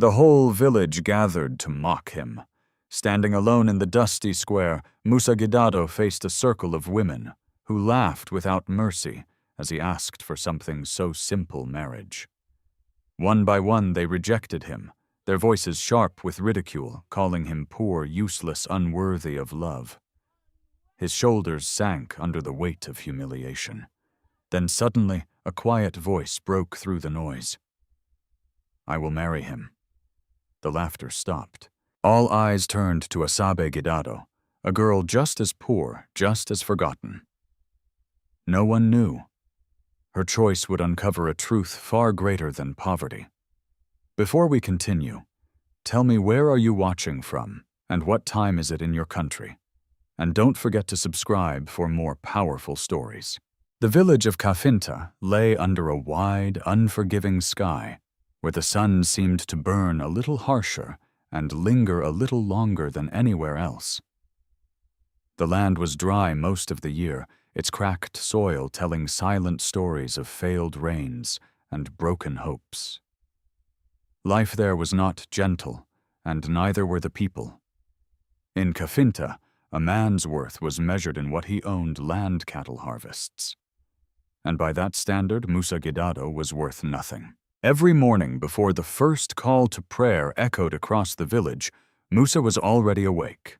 The whole village gathered to mock him. Standing alone in the dusty square, Musa Gidado faced a circle of women who laughed without mercy as he asked for something so simple, marriage. One by one they rejected him, their voices sharp with ridicule, calling him poor, useless, unworthy of love. His shoulders sank under the weight of humiliation. Then suddenly a quiet voice broke through the noise. "I will marry him." The laughter stopped. All eyes turned to Asabe Gidado, a girl just as poor, just as forgotten. No one knew. Her choice would uncover a truth far greater than poverty. Before we continue, tell me, where are you watching from, and what time is it in your country? And don't forget to subscribe for more powerful stories. The village of Kafinta lay under a wide, unforgiving sky, where the sun seemed to burn a little harsher and linger a little longer than anywhere else. The land was dry most of the year, its cracked soil telling silent stories of failed rains and broken hopes. Life there was not gentle, and neither were the people. In Kafinta, a man's worth was measured in what he owned land cattle harvests. And by that standard, Musa Gidado was worth nothing. Every morning before the first call to prayer echoed across the village, Musa was already awake.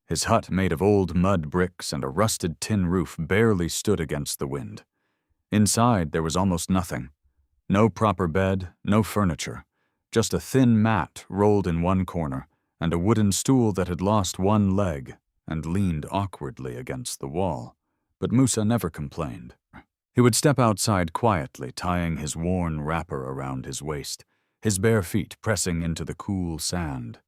His hut, made of old mud bricks and a rusted tin roof, barely stood against the wind. Inside there was almost nothing. No proper bed, no furniture, just a thin mat rolled in one corner and a wooden stool that had lost one leg and leaned awkwardly against the wall. But Musa never complained. He would step outside quietly, tying his worn wrapper around his waist, his bare feet pressing into the cool sand.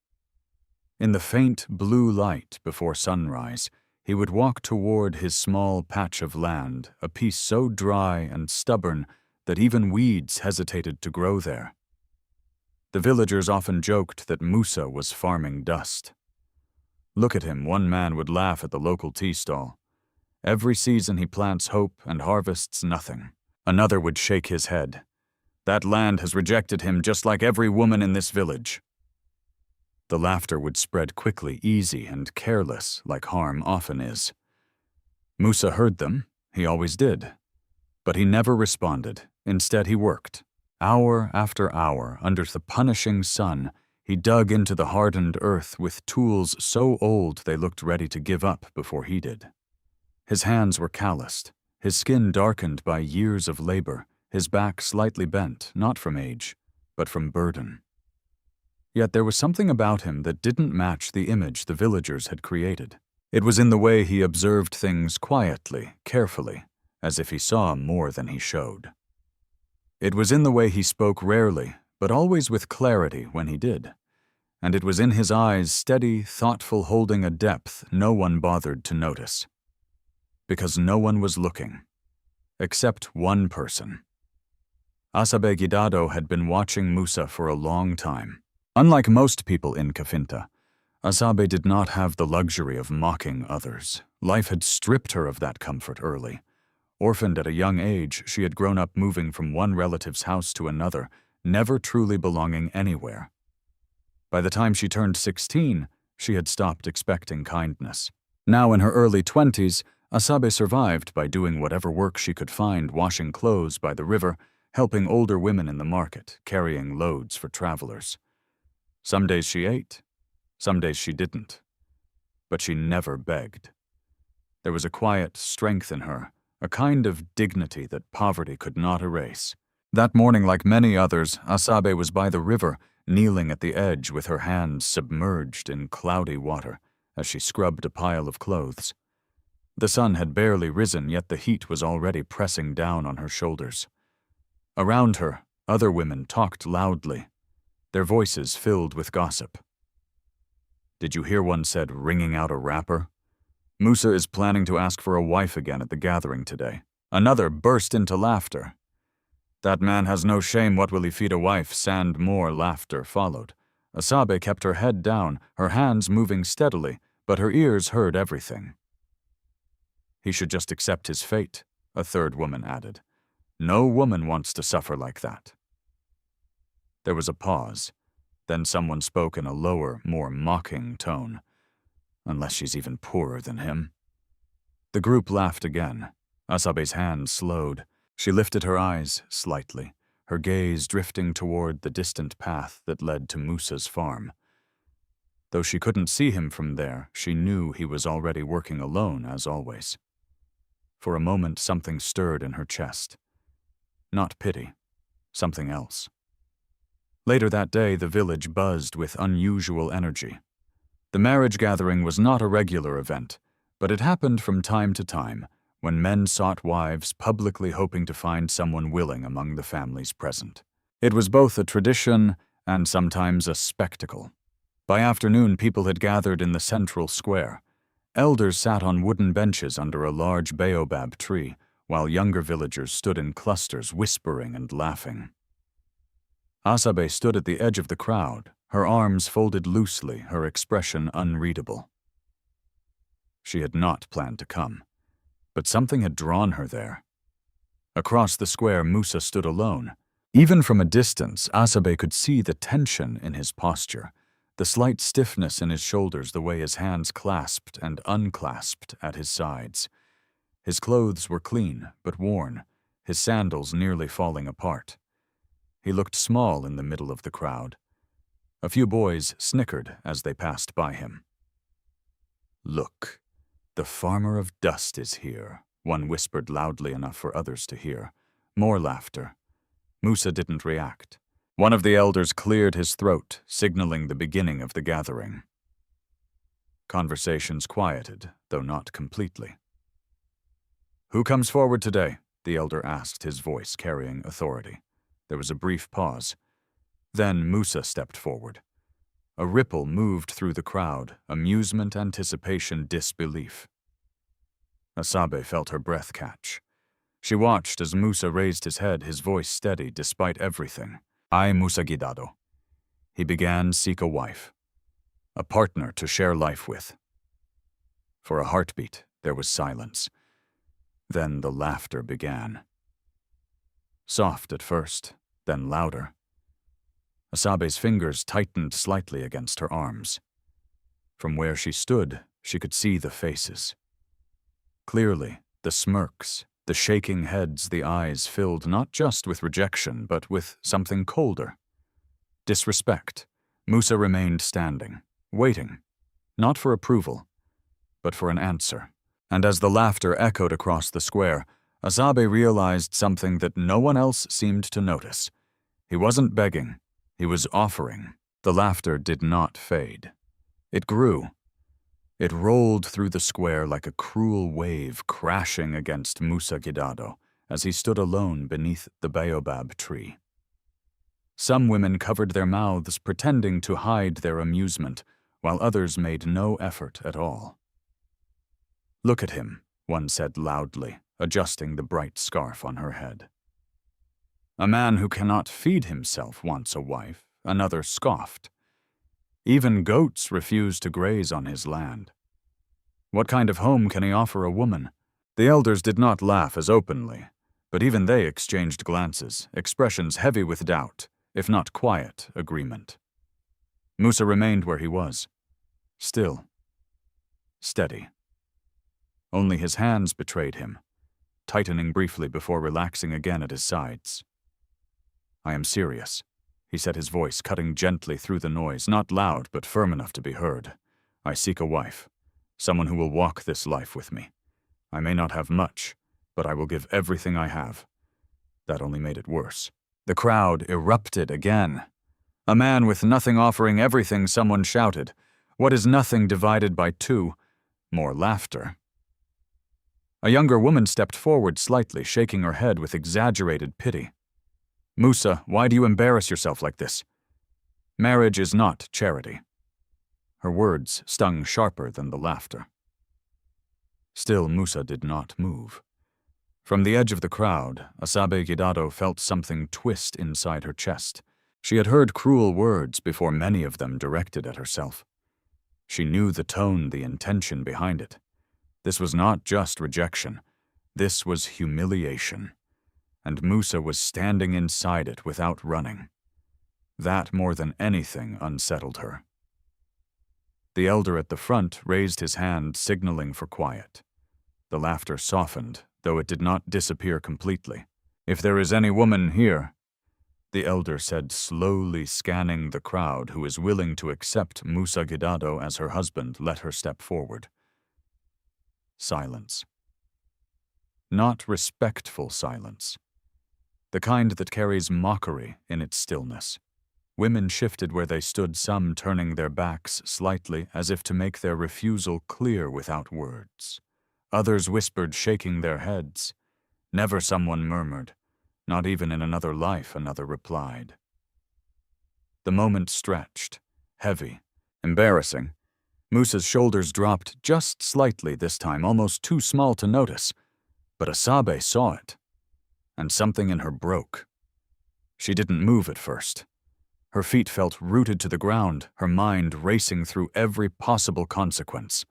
In the faint blue light before sunrise, he would walk toward his small patch of land, a piece so dry and stubborn that even weeds hesitated to grow there. The villagers often joked that Musa was farming dust. "Look at him," one man would laugh at the local tea stall. "Every season he plants hope and harvests nothing." Another would shake his head. "That land has rejected him just like every woman in this village." The laughter would spread quickly, easy and careless, like harm often is. Musa heard them, he always did. But he never responded. Instead, he worked. Hour after hour, under the punishing sun, he dug into the hardened earth with tools so old they looked ready to give up before he did. His hands were calloused, his skin darkened by years of labor, his back slightly bent, not from age, but from burden. Yet there was something about him that didn't match the image the villagers had created. It was in the way he observed things quietly, carefully, as if he saw more than he showed. It was in the way he spoke rarely, but always with clarity when he did. And it was in his eyes, steady, thoughtful, holding a depth no one bothered to notice. Because no one was looking. Except one person. Asabe Gidado had been watching Musa for a long time. Unlike most people in Kafinta, Asabe did not have the luxury of mocking others. Life had stripped her of that comfort early. Orphaned at a young age, she had grown up moving from one relative's house to another, never truly belonging anywhere. By the time she turned 16, she had stopped expecting kindness. Now in her early 20s, Asabe survived by doing whatever work she could find, washing clothes by the river, helping older women in the market, carrying loads for travelers. Some days she ate, some days she didn't. But she never begged. There was a quiet strength in her, a kind of dignity that poverty could not erase. That morning, like many others, Asabe was by the river, kneeling at the edge with her hands submerged in cloudy water as she scrubbed a pile of clothes. The sun had barely risen, yet the heat was already pressing down on her shoulders. Around her, other women talked loudly, their voices filled with gossip. "Did you hear?" one said, wringing out a wrapper. "Musa is planning to ask for a wife again at the gathering today." Another burst into laughter. "That man has no shame, what will he feed a wife?" And more laughter followed. Asabe kept her head down, her hands moving steadily, but her ears heard everything. "He should just accept his fate," a third woman added. "No woman wants to suffer like that." There was a pause. Then someone spoke in a lower, more mocking tone. Unless she's even poorer than him. The group laughed again. Asabe's hand slowed. She lifted her eyes slightly, her gaze drifting toward the distant path that led to Musa's farm. Though she couldn't see him from there, she knew he was already working alone, as always. For a moment, something stirred in her chest. Not pity, something else. Later that day, the village buzzed with unusual energy. The marriage gathering was not a regular event, but it happened from time to time, when men sought wives, publicly hoping to find someone willing among the families present. It was both a tradition and sometimes a spectacle. By afternoon, people had gathered in the central square. Elders sat on wooden benches under a large baobab tree, while younger villagers stood in clusters, whispering and laughing. Asabe stood at the edge of the crowd, her arms folded loosely, her expression unreadable. She had not planned to come, but something had drawn her there. Across the square, Musa stood alone. Even from a distance, Asabe could see the tension in his posture, the slight stiffness in his shoulders, the way his hands clasped and unclasped at his sides. His clothes were clean, but worn, his sandals nearly falling apart. He looked small in the middle of the crowd. A few boys snickered as they passed by him. "Look, the farmer of dust is here," one whispered loudly enough for others to hear. More laughter. Musa didn't react. One of the elders cleared his throat, signaling the beginning of the gathering. Conversations quieted, though not completely. "Who comes forward today?" the elder asked, his voice carrying authority. There was a brief pause. Then Musa stepped forward. A ripple moved through the crowd, amusement, anticipation, disbelief. Asabe felt her breath catch. She watched as Musa raised his head, his voice steady despite everything. "I, Musa Gidado." He began, "Seek a wife, a partner to share life with." For a heartbeat, there was silence. Then the laughter began. Soft at first, then louder. Asabe's fingers tightened slightly against her arms. From where she stood, she could see the faces. Clearly, the smirks, the shaking heads, the eyes filled not just with rejection, but with something colder. Disrespect. Musa remained standing, waiting, not for approval, but for an answer. And as the laughter echoed across the square, Asabe realized something that no one else seemed to notice. He wasn't begging, he was offering. The laughter did not fade. It grew. It rolled through the square like a cruel wave crashing against Musa Gidado as he stood alone beneath the baobab tree. Some women covered their mouths, pretending to hide their amusement, while others made no effort at all. "Look at him," one said loudly, adjusting the bright scarf on her head. "A man who cannot feed himself wants a wife," another scoffed. "Even goats refuse to graze on his land. What kind of home can he offer a woman?" The elders did not laugh as openly, but even they exchanged glances, expressions heavy with doubt, if not quiet agreement. Musa remained where he was, still, steady. Only his hands betrayed him, tightening briefly before relaxing again at his sides. "I am serious," he said, his voice cutting gently through the noise, not loud but firm enough to be heard. "I seek a wife, someone who will walk this life with me. I may not have much, but I will give everything I have." That only made it worse. The crowd erupted again. "A man with nothing offering everything," someone shouted. "What is nothing divided by two?" More laughter. A younger woman stepped forward slightly, shaking her head with exaggerated pity. "Musa, why do you embarrass yourself like this? Marriage is not charity." Her words stung sharper than the laughter. Still, Musa did not move. From the edge of the crowd, Asabe Gidado felt something twist inside her chest. She had heard cruel words before, many of them directed at herself. She knew the tone, the intention behind it. This was not just rejection. This was humiliation. And Musa was standing inside it without running. That, more than anything, unsettled her. The elder at the front raised his hand, signaling for quiet. The laughter softened, though it did not disappear completely. "If there is any woman here," the elder said, slowly scanning the crowd, "who is willing to accept Musa Gidado as her husband, let her step forward." Silence. Not respectful silence. The kind that carries mockery in its stillness. Women shifted where they stood, some turning their backs slightly as if to make their refusal clear without words. Others whispered, shaking their heads. Never, someone murmured. Not even in another life, another replied. The moment stretched, heavy, embarrassing. Musa's shoulders dropped just slightly this time, almost too small to notice. But Asabe saw it, and something in her broke. She didn't move at first. Her feet felt rooted to the ground, her mind racing through every possible consequence.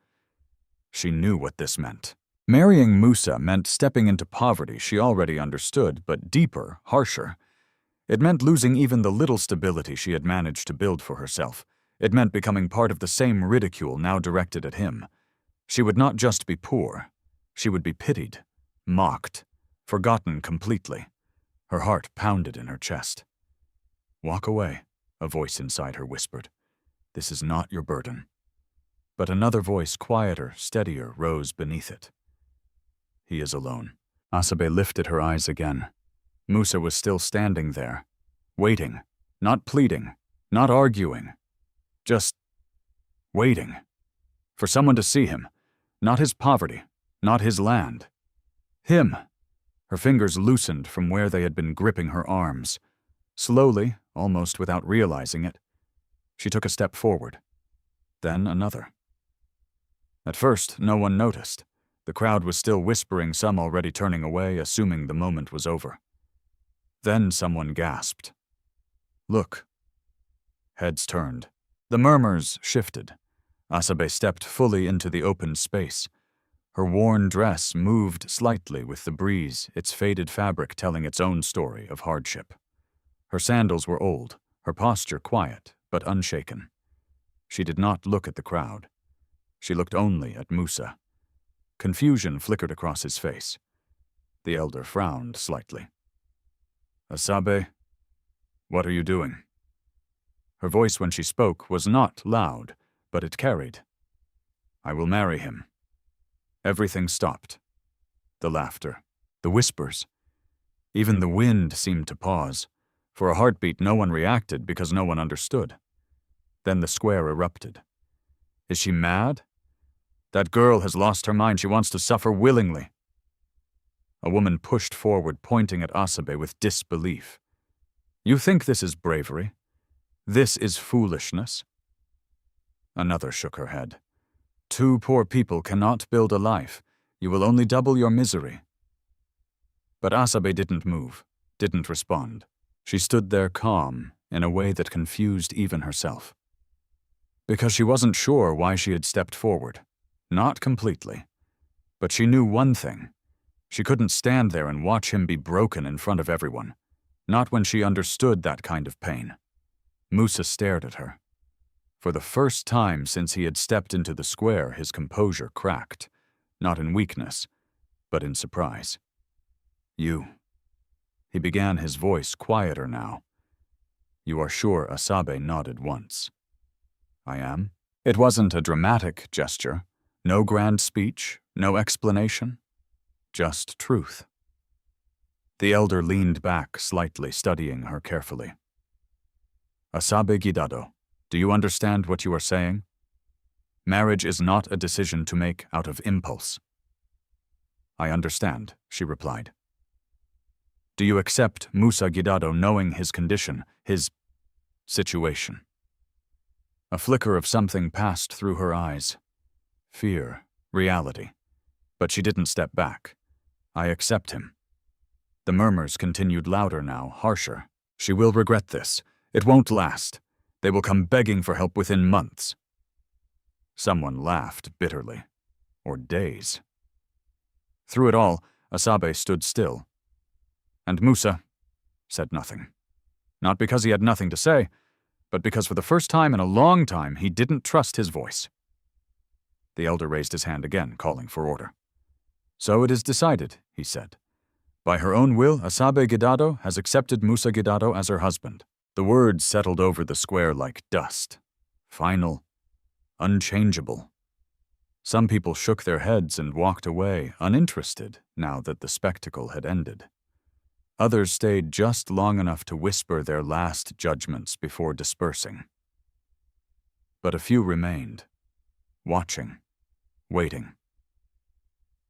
She knew what this meant. Marrying Musa meant stepping into poverty she already understood, but deeper, harsher. It meant losing even the little stability she had managed to build for herself. It meant becoming part of the same ridicule now directed at him. She would not just be poor. She would be pitied, mocked, forgotten completely. Her heart pounded in her chest. "Walk away," a voice inside her whispered. "This is not your burden." But another voice, quieter, steadier, rose beneath it. "He is alone." Asabe lifted her eyes again. Musa was still standing there, waiting, not pleading, not arguing, just waiting. For someone to see him, not his poverty, not his land. Him. Her fingers loosened from where they had been gripping her arms. Slowly, almost without realizing it, she took a step forward, then another. At first, no one noticed. The crowd was still whispering, some already turning away, assuming the moment was over. Then someone gasped. "Look." Heads turned. The murmurs shifted. Asabe stepped fully into the open space. Her worn dress moved slightly with the breeze, its faded fabric telling its own story of hardship. Her sandals were old, her posture quiet, but unshaken. She did not look at the crowd. She looked only at Musa. Confusion flickered across his face. The elder frowned slightly. "Asabe, what are you doing?" Her voice when she spoke was not loud, but it carried. "I will marry him." Everything stopped. The laughter, the whispers. Even the wind seemed to pause. For a heartbeat, no one reacted because no one understood. Then the square erupted. Is she mad? That girl has lost her mind. She wants to suffer willingly. A woman pushed forward, pointing at Asabe with disbelief. "You think this is bravery? This is foolishness?" Another shook her head. "Two poor people cannot build a life. You will only double your misery." But Asabe didn't move, didn't respond. She stood there calm, in a way that confused even herself. Because she wasn't sure why she had stepped forward. Not completely. But she knew one thing. She couldn't stand there and watch him be broken in front of everyone. Not when she understood that kind of pain. Musa stared at her. For the first time since he had stepped into the square, his composure cracked. Not in weakness, but in surprise. "You." He began, his voice quieter now. "You are sure?" Asabe nodded once. "I am." It wasn't a dramatic gesture. No grand speech, no explanation. Just truth. The elder leaned back slightly, studying her carefully. "Asabe Gidado, do you understand what you are saying? Marriage is not a decision to make out of impulse." "I understand," she replied. "Do you accept Musa Gidado knowing his condition, his situation?" A flicker of something passed through her eyes. Fear, reality. But she didn't step back. "I accept him." The murmurs continued louder now, harsher. "She will regret this. It won't last. They will come begging for help within months." Someone laughed bitterly. Or days. Through it all, Asabe stood still. And Musa said nothing. Not because he had nothing to say, but because for the first time in a long time he didn't trust his voice. The elder raised his hand again, calling for order. "So it is decided," he said. "By her own will, Asabe Gidado has accepted Musa Gidado as her husband." The words settled over the square like dust. Final. Unchangeable. Some people shook their heads and walked away, uninterested, now that the spectacle had ended. Others stayed just long enough to whisper their last judgments before dispersing. But a few remained, watching, waiting.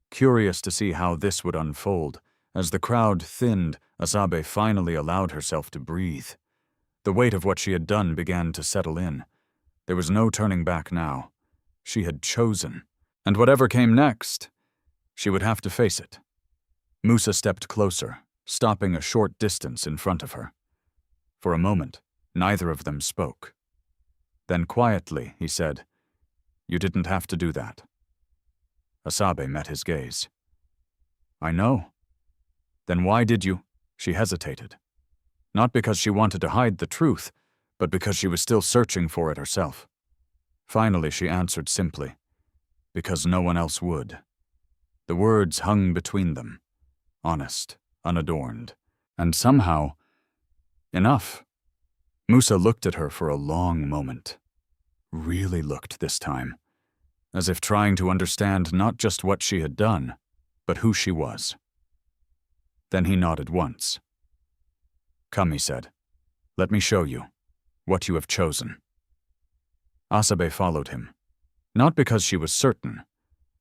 Curious to see how this would unfold, as the crowd thinned, Asabe finally allowed herself to breathe. The weight of what she had done began to settle in. There was no turning back now. She had chosen, and whatever came next, she would have to face it. Musa stepped closer, stopping a short distance in front of her. For a moment, neither of them spoke. Then quietly, he said, "You didn't have to do that." Asabe met his gaze. "I know." "Then why did you?" She hesitated. Not because she wanted to hide the truth, but because she was still searching for it herself. Finally, she answered simply, "Because no one else would." The words hung between them, honest, unadorned, and somehow, enough. Musa looked at her for a long moment. Really looked this time, as if trying to understand not just what she had done, but who she was. Then he nodded once. "Come," he said. "Let me show you what you have chosen." Asabe followed him, not because she was certain,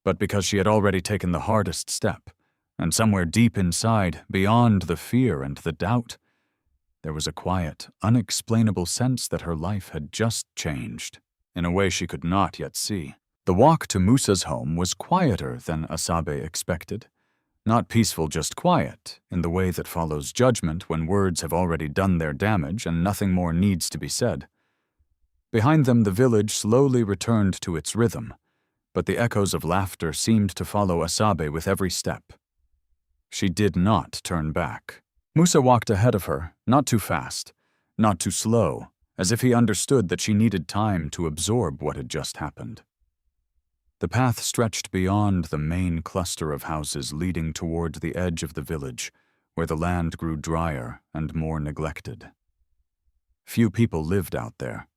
but because she had already taken the hardest step, and somewhere deep inside, beyond the fear and the doubt, there was a quiet, unexplainable sense that her life had just changed, in a way she could not yet see. The walk to Musa's home was quieter than Asabe expected. Not peaceful, just quiet, in the way that follows judgment when words have already done their damage and nothing more needs to be said. Behind them, the village slowly returned to its rhythm, but the echoes of laughter seemed to follow Asabe with every step. She did not turn back. Musa walked ahead of her, not too fast, not too slow, as if he understood that she needed time to absorb what had just happened. The path stretched beyond the main cluster of houses leading toward the edge of the village, where the land grew drier and more neglected. Few people lived out there.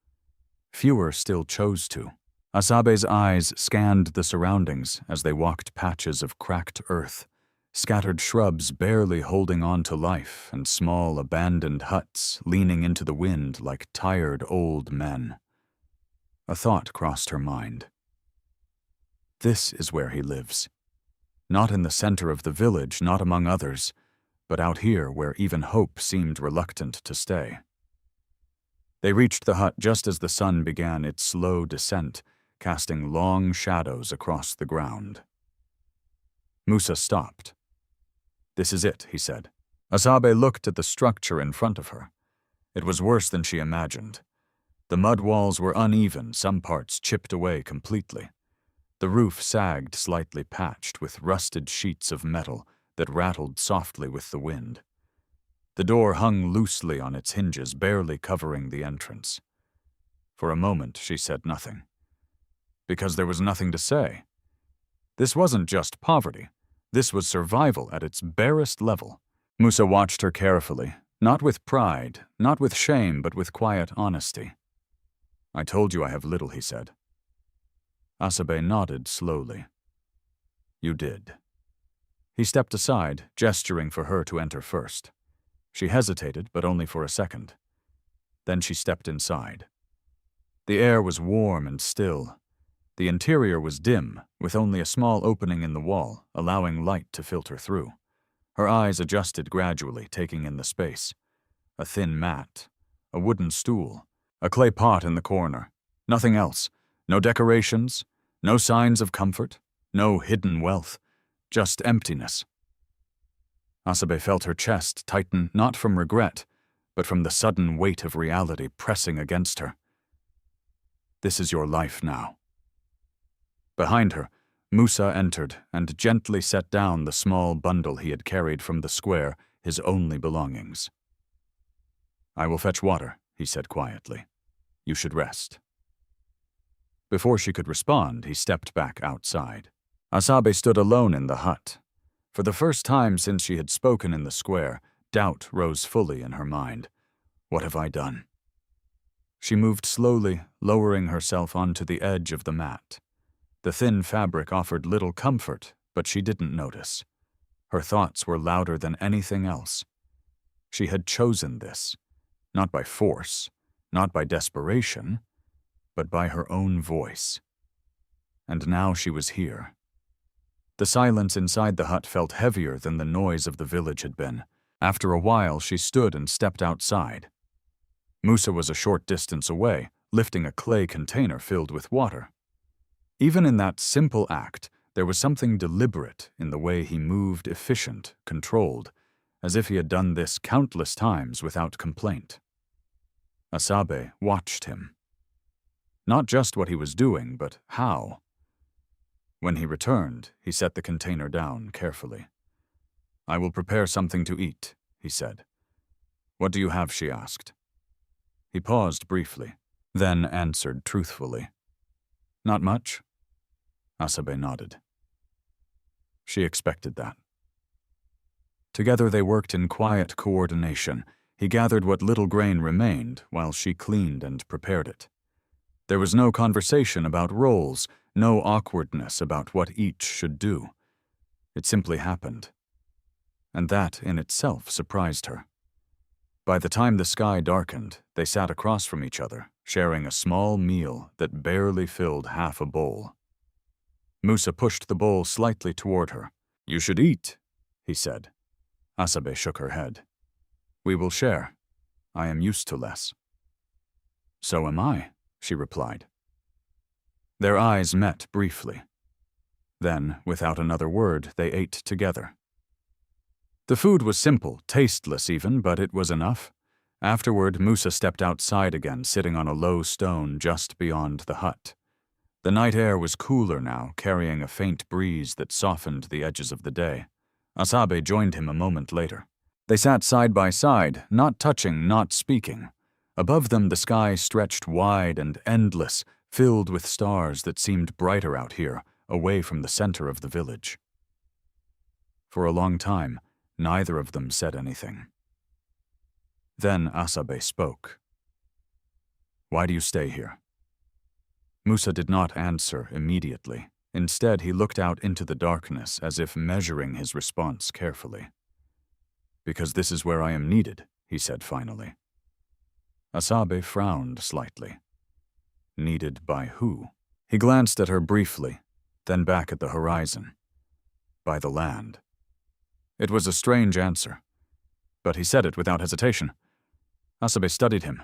Fewer still chose to. Asabe's eyes scanned the surroundings as they walked patches of cracked earth, scattered shrubs barely holding on to life, and small abandoned huts leaning into the wind like tired old men. A thought crossed her mind. This is where he lives. Not in the center of the village, not among others, but out here where even hope seemed reluctant to stay. They reached the hut just as the sun began its slow descent, casting long shadows across the ground. Musa stopped. "This is it," he said. Asabe looked at the structure in front of her. It was worse than she imagined. The mud walls were uneven, some parts chipped away completely. The roof sagged, slightly patched, with rusted sheets of metal that rattled softly with the wind. The door hung loosely on its hinges, barely covering the entrance. For a moment, she said nothing. Because there was nothing to say. This wasn't just poverty. This was survival at its barest level. Musa watched her carefully, not with pride, not with shame, but with quiet honesty. "I told you I have little," he said. Asabe nodded slowly. "You did." He stepped aside, gesturing for her to enter first. She hesitated, but only for a second. Then she stepped inside. The air was warm and still. The interior was dim, with only a small opening in the wall, allowing light to filter through. Her eyes adjusted gradually, taking in the space. A thin mat, a wooden stool, a clay pot in the corner. Nothing else. No decorations, no signs of comfort, no hidden wealth, just emptiness. Asabe felt her chest tighten not from regret, but from the sudden weight of reality pressing against her. "This is your life now." Behind her, Musa entered and gently set down the small bundle he had carried from the square, his only belongings. "I will fetch water," he said quietly. You should rest." Before she could respond, he stepped back outside. Asabe stood alone in the hut. For the first time since she had spoken in the square, doubt rose fully in her mind. What have I done? She moved slowly, lowering herself onto the edge of the mat. The thin fabric offered little comfort, but she didn't notice. Her thoughts were louder than anything else. She had chosen this, not by force, not by desperation, but by her own voice. And now she was here. The silence inside the hut felt heavier than the noise of the village had been. After a while, she stood and stepped outside. Musa was a short distance away, lifting a clay container filled with water. Even in that simple act, there was something deliberate in the way he moved, efficient, controlled, as if he had done this countless times without complaint. Asabe watched him. Not just what he was doing, but how. When he returned, he set the container down carefully. "I will prepare something to eat," he said. "What do you have?" she asked. He paused briefly, then answered truthfully. "Not much." Asabe nodded. She expected that. Together they worked in quiet coordination. He gathered what little grain remained while she cleaned and prepared it. There was no conversation about roles, no awkwardness about what each should do. It simply happened. And that in itself surprised her. By the time the sky darkened, they sat across from each other, sharing a small meal that barely filled half a bowl. Musa pushed the bowl slightly toward her. "You should eat," he said. Asabe shook her head. "We will share. I am used to less." "So am I," she replied. Their eyes met briefly. Then, without another word, they ate together. The food was simple, tasteless even, but it was enough. Afterward, Musa stepped outside again, sitting on a low stone just beyond the hut. The night air was cooler now, carrying a faint breeze that softened the edges of the day. Asabe joined him a moment later. They sat side by side, not touching, not speaking. Above them, the sky stretched wide and endless, filled with stars that seemed brighter out here, away from the center of the village. For a long time, neither of them said anything. Then Asabe spoke. "Why do you stay here?" Musa did not answer immediately. Instead, he looked out into the darkness as if measuring his response carefully. "Because this is where I am needed," he said finally. Asabe frowned slightly. Needed by who? He glanced at her briefly, then back at the horizon. By the land. It was a strange answer, but he said it without hesitation. Asabe studied him.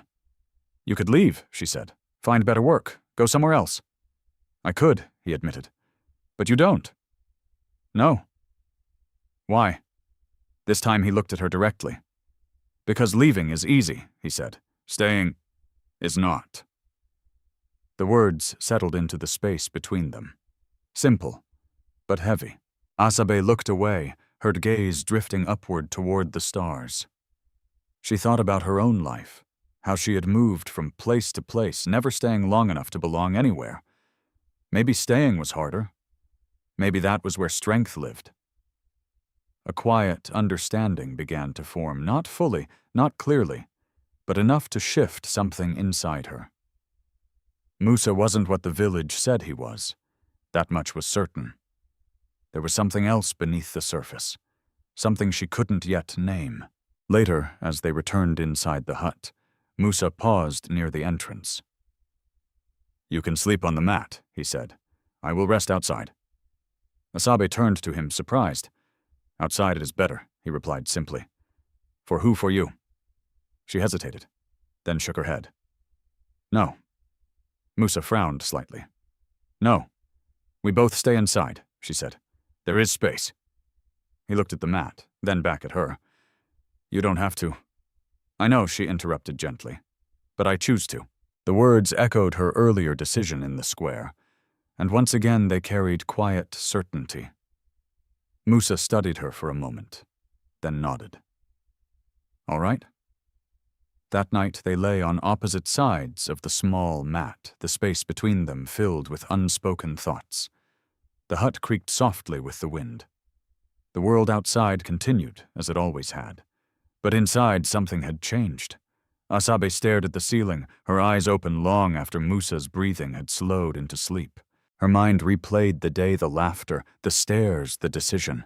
"You could leave," she said. "Find better work. Go somewhere else." "I could," he admitted. "But you don't." "No." "Why?" This time he looked at her directly. "Because leaving is easy," he said. "Staying is not." The words settled into the space between them. Simple, but heavy. Asabe looked away, her gaze drifting upward toward the stars. She thought about her own life, how she had moved from place to place, never staying long enough to belong anywhere. Maybe staying was harder. Maybe that was where strength lived. A quiet understanding began to form, not fully, not clearly, but enough to shift something inside her. Musa wasn't what the village said he was. That much was certain. There was something else beneath the surface, something she couldn't yet name. Later, as they returned inside the hut, Musa paused near the entrance. "You can sleep on the mat," he said. "I will rest outside." Asabe turned to him, surprised. "Outside it is better," he replied simply. "For who, for you?" She hesitated, then shook her head. "No." Musa frowned slightly. "No. We both stay inside," she said. "There is space." He looked at the mat, then back at her. "You don't have to." "I know," she interrupted gently. "But I choose to." The words echoed her earlier decision in the square, and once again they carried quiet certainty. Musa studied her for a moment, then nodded. "All right?" That night they lay on opposite sides of the small mat, the space between them filled with unspoken thoughts. The hut creaked softly with the wind. The world outside continued, as it always had. But inside something had changed. Asabe stared at the ceiling, her eyes open long after Musa's breathing had slowed into sleep. Her mind replayed the day, the laughter, the stares, the decision.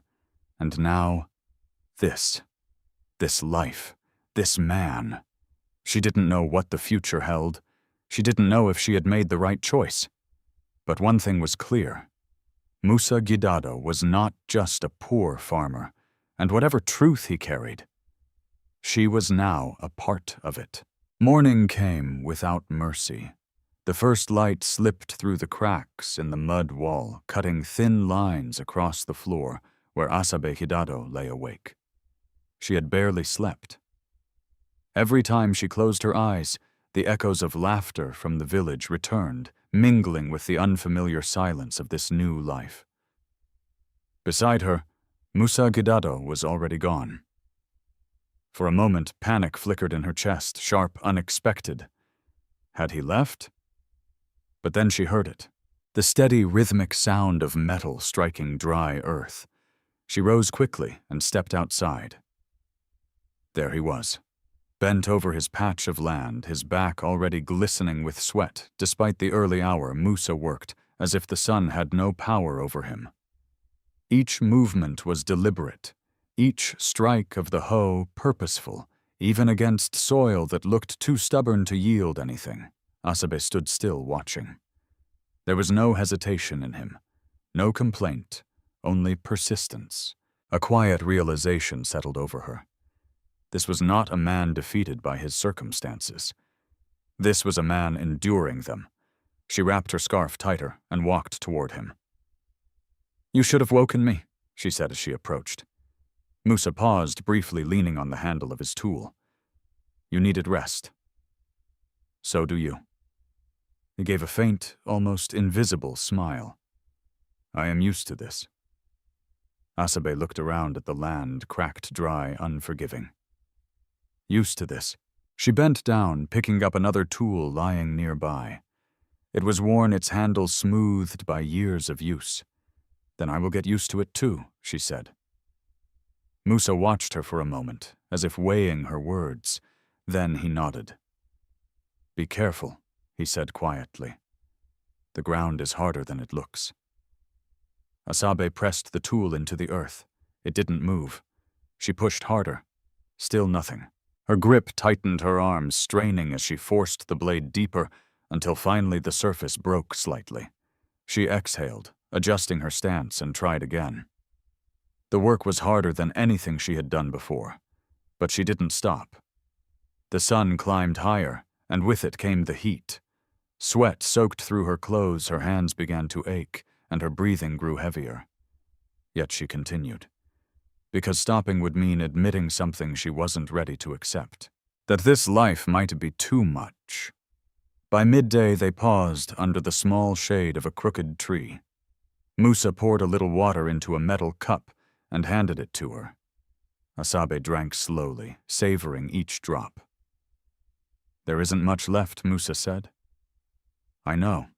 And now, this life, this man. She didn't know what the future held. She didn't know if she had made the right choice. But one thing was clear. Musa Gidado was not just a poor farmer, and whatever truth he carried, she was now a part of it. Morning came without mercy. The first light slipped through the cracks in the mud wall, cutting thin lines across the floor where Asabe Gidado lay awake. She had barely slept. Every time she closed her eyes, the echoes of laughter from the village returned, mingling with the unfamiliar silence of this new life. Beside her, Musa Gidado was already gone. For a moment, panic flickered in her chest, sharp, unexpected. Had he left? But then she heard it, the steady, rhythmic sound of metal striking dry earth. She rose quickly and stepped outside. There he was, bent over his patch of land, his back already glistening with sweat. Despite the early hour, Musa worked as if the sun had no power over him. Each movement was deliberate, each strike of the hoe purposeful, even against soil that looked too stubborn to yield anything. Asabe stood still, watching. There was no hesitation in him, no complaint, only persistence. A quiet realization settled over her. This was not a man defeated by his circumstances. This was a man enduring them. She wrapped her scarf tighter and walked toward him. "You should have woken me," she said as she approached. Musa paused, briefly leaning on the handle of his tool. "You needed rest." "So do you." He gave a faint, almost invisible smile. "I am used to this." Asabe looked around at the land, cracked dry, unforgiving. Used to this. She bent down, picking up another tool lying nearby. It was worn, its handle smoothed by years of use. "Then I will get used to it too," she said. Musa watched her for a moment, as if weighing her words. Then he nodded. "Be careful," he said quietly. "The ground is harder than it looks." Asabe pressed the tool into the earth. It didn't move. She pushed harder. Still nothing. Her grip tightened her arms, straining as she forced the blade deeper, until finally the surface broke slightly. She exhaled, adjusting her stance, and tried again. The work was harder than anything she had done before, but she didn't stop. The sun climbed higher, and with it came the heat. Sweat soaked through her clothes, her hands began to ache, and her breathing grew heavier. Yet she continued, because stopping would mean admitting something she wasn't ready to accept, that this life might be too much. By midday they paused under the small shade of a crooked tree. Musa poured a little water into a metal cup and handed it to her. Asabe drank slowly, savoring each drop. "There isn't much left," Musa said. "I know."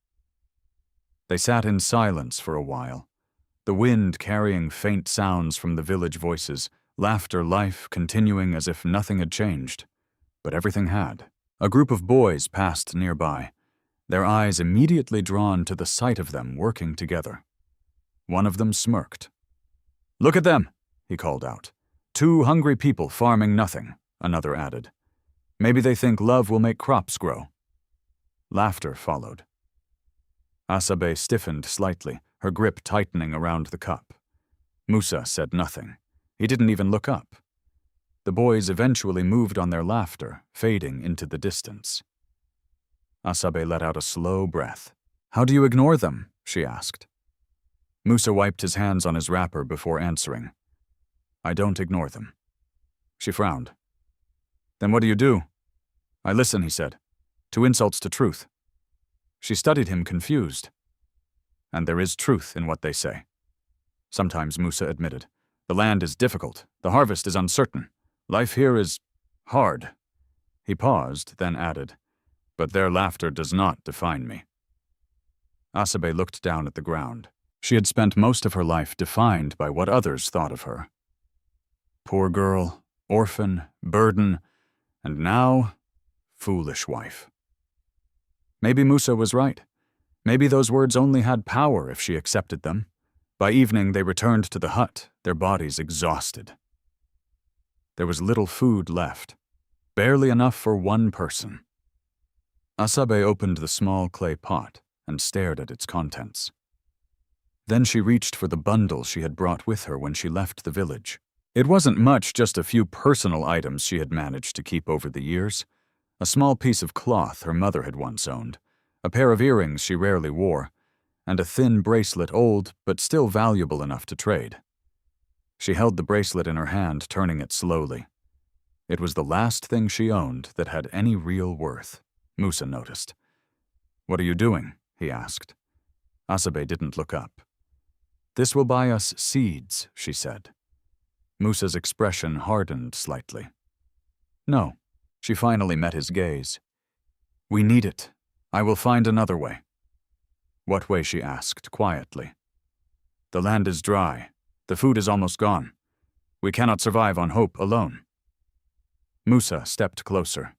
They sat in silence for a while, the wind carrying faint sounds from the village voices, laughter, life continuing as if nothing had changed. But everything had. A group of boys passed nearby, their eyes immediately drawn to the sight of them working together. One of them smirked. "Look at them," he called out. "Two hungry people farming nothing," another added. "Maybe they think love will make crops grow." Laughter followed. Asabe stiffened slightly, her grip tightening around the cup. Musa said nothing. He didn't even look up. The boys eventually moved on their laughter, fading into the distance. Asabe let out a slow breath. "How do you ignore them?" she asked. Musa wiped his hands on his wrapper before answering. "I don't ignore them." She frowned. "Then what do you do?" "I listen," he said. "To insults to truth." She studied him, confused. "And there is truth in what they say." "Sometimes," Musa admitted. "The land is difficult. The harvest is uncertain. Life here is hard." He paused, then added, "But their laughter does not define me." Asabe looked down at the ground. She had spent most of her life defined by what others thought of her. Poor girl, orphan, burden, and now, foolish wife. Maybe Musa was right. Maybe those words only had power if she accepted them. By evening, they returned to the hut, their bodies exhausted. There was little food left, barely enough for one person. Asabe opened the small clay pot and stared at its contents. Then she reached for the bundle she had brought with her when she left the village. It wasn't much, just a few personal items she had managed to keep over the years. A small piece of cloth her mother had once owned, a pair of earrings she rarely wore, and a thin bracelet old but still valuable enough to trade. She held the bracelet in her hand, turning it slowly. It was the last thing she owned that had any real worth, Musa noticed. "What are you doing?" he asked. Asabe didn't look up. "This will buy us seeds," she said. Musa's expression hardened slightly. "No." She finally met his gaze. "We need it. I will find another way." "What way?" she asked, quietly. "The land is dry. The food is almost gone. We cannot survive on hope alone." Musa stepped closer.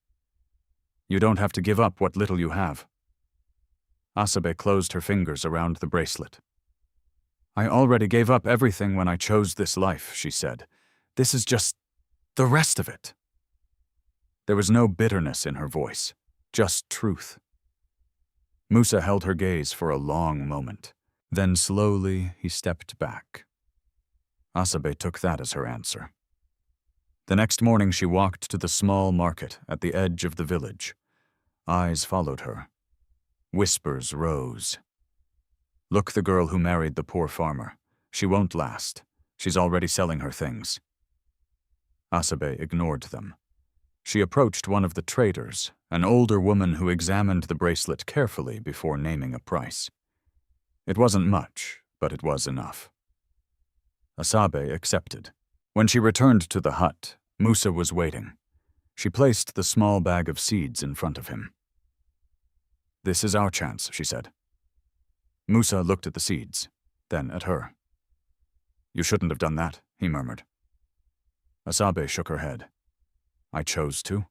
"You don't have to give up what little you have." Asabe closed her fingers around the bracelet. "I already gave up everything when I chose this life," she said. "This is just the rest of it." There was no bitterness in her voice, just truth. Musa held her gaze for a long moment. Then slowly he stepped back. Asabe took that as her answer. The next morning she walked to the small market at the edge of the village. Eyes followed her. Whispers rose. "Look, the girl who married the poor farmer. She won't last. She's already selling her things." Asabe ignored them. She approached one of the traders, an older woman who examined the bracelet carefully before naming a price. It wasn't much, but it was enough. Asabe accepted. When she returned to the hut, Musa was waiting. She placed the small bag of seeds in front of him. "This is our chance," she said. Musa looked at the seeds, then at her. "You shouldn't have done that," he murmured. Asabe shook her head. "I chose to."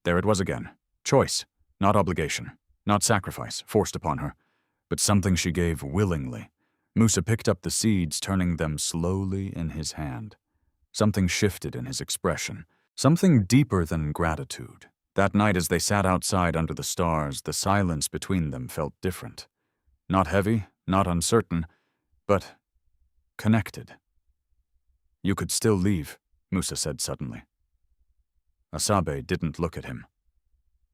There it was again. Choice, not obligation, not sacrifice forced upon her, but something she gave willingly. Musa picked up the seeds, turning them slowly in his hand. Something shifted in his expression, something deeper than gratitude. That night as they sat outside under the stars, the silence between them felt different. Not heavy, not uncertain, but connected. "You could still leave," Musa said suddenly. Asabe didn't look at him.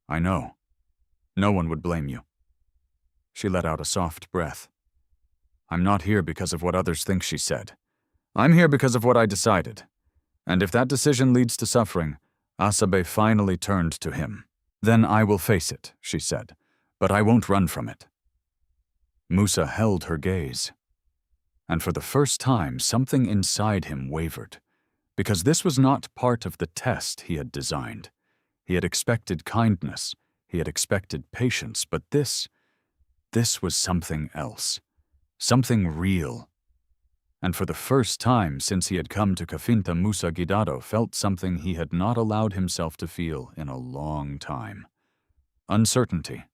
"I know. No one would blame you." She let out a soft breath. "I'm not here because of what others think," she said. "I'm here because of what I decided. And if that decision leads to suffering," Asabe finally turned to him. "Then I will face it," she said, "but I won't run from it." Musa held her gaze. And for the first time, something inside him wavered. Because this was not part of the test he had designed. He had expected kindness, he had expected patience, but this was something else. Something real. And for the first time since he had come to Kafinta, Musa Gidado felt something he had not allowed himself to feel in a long time. Uncertainty.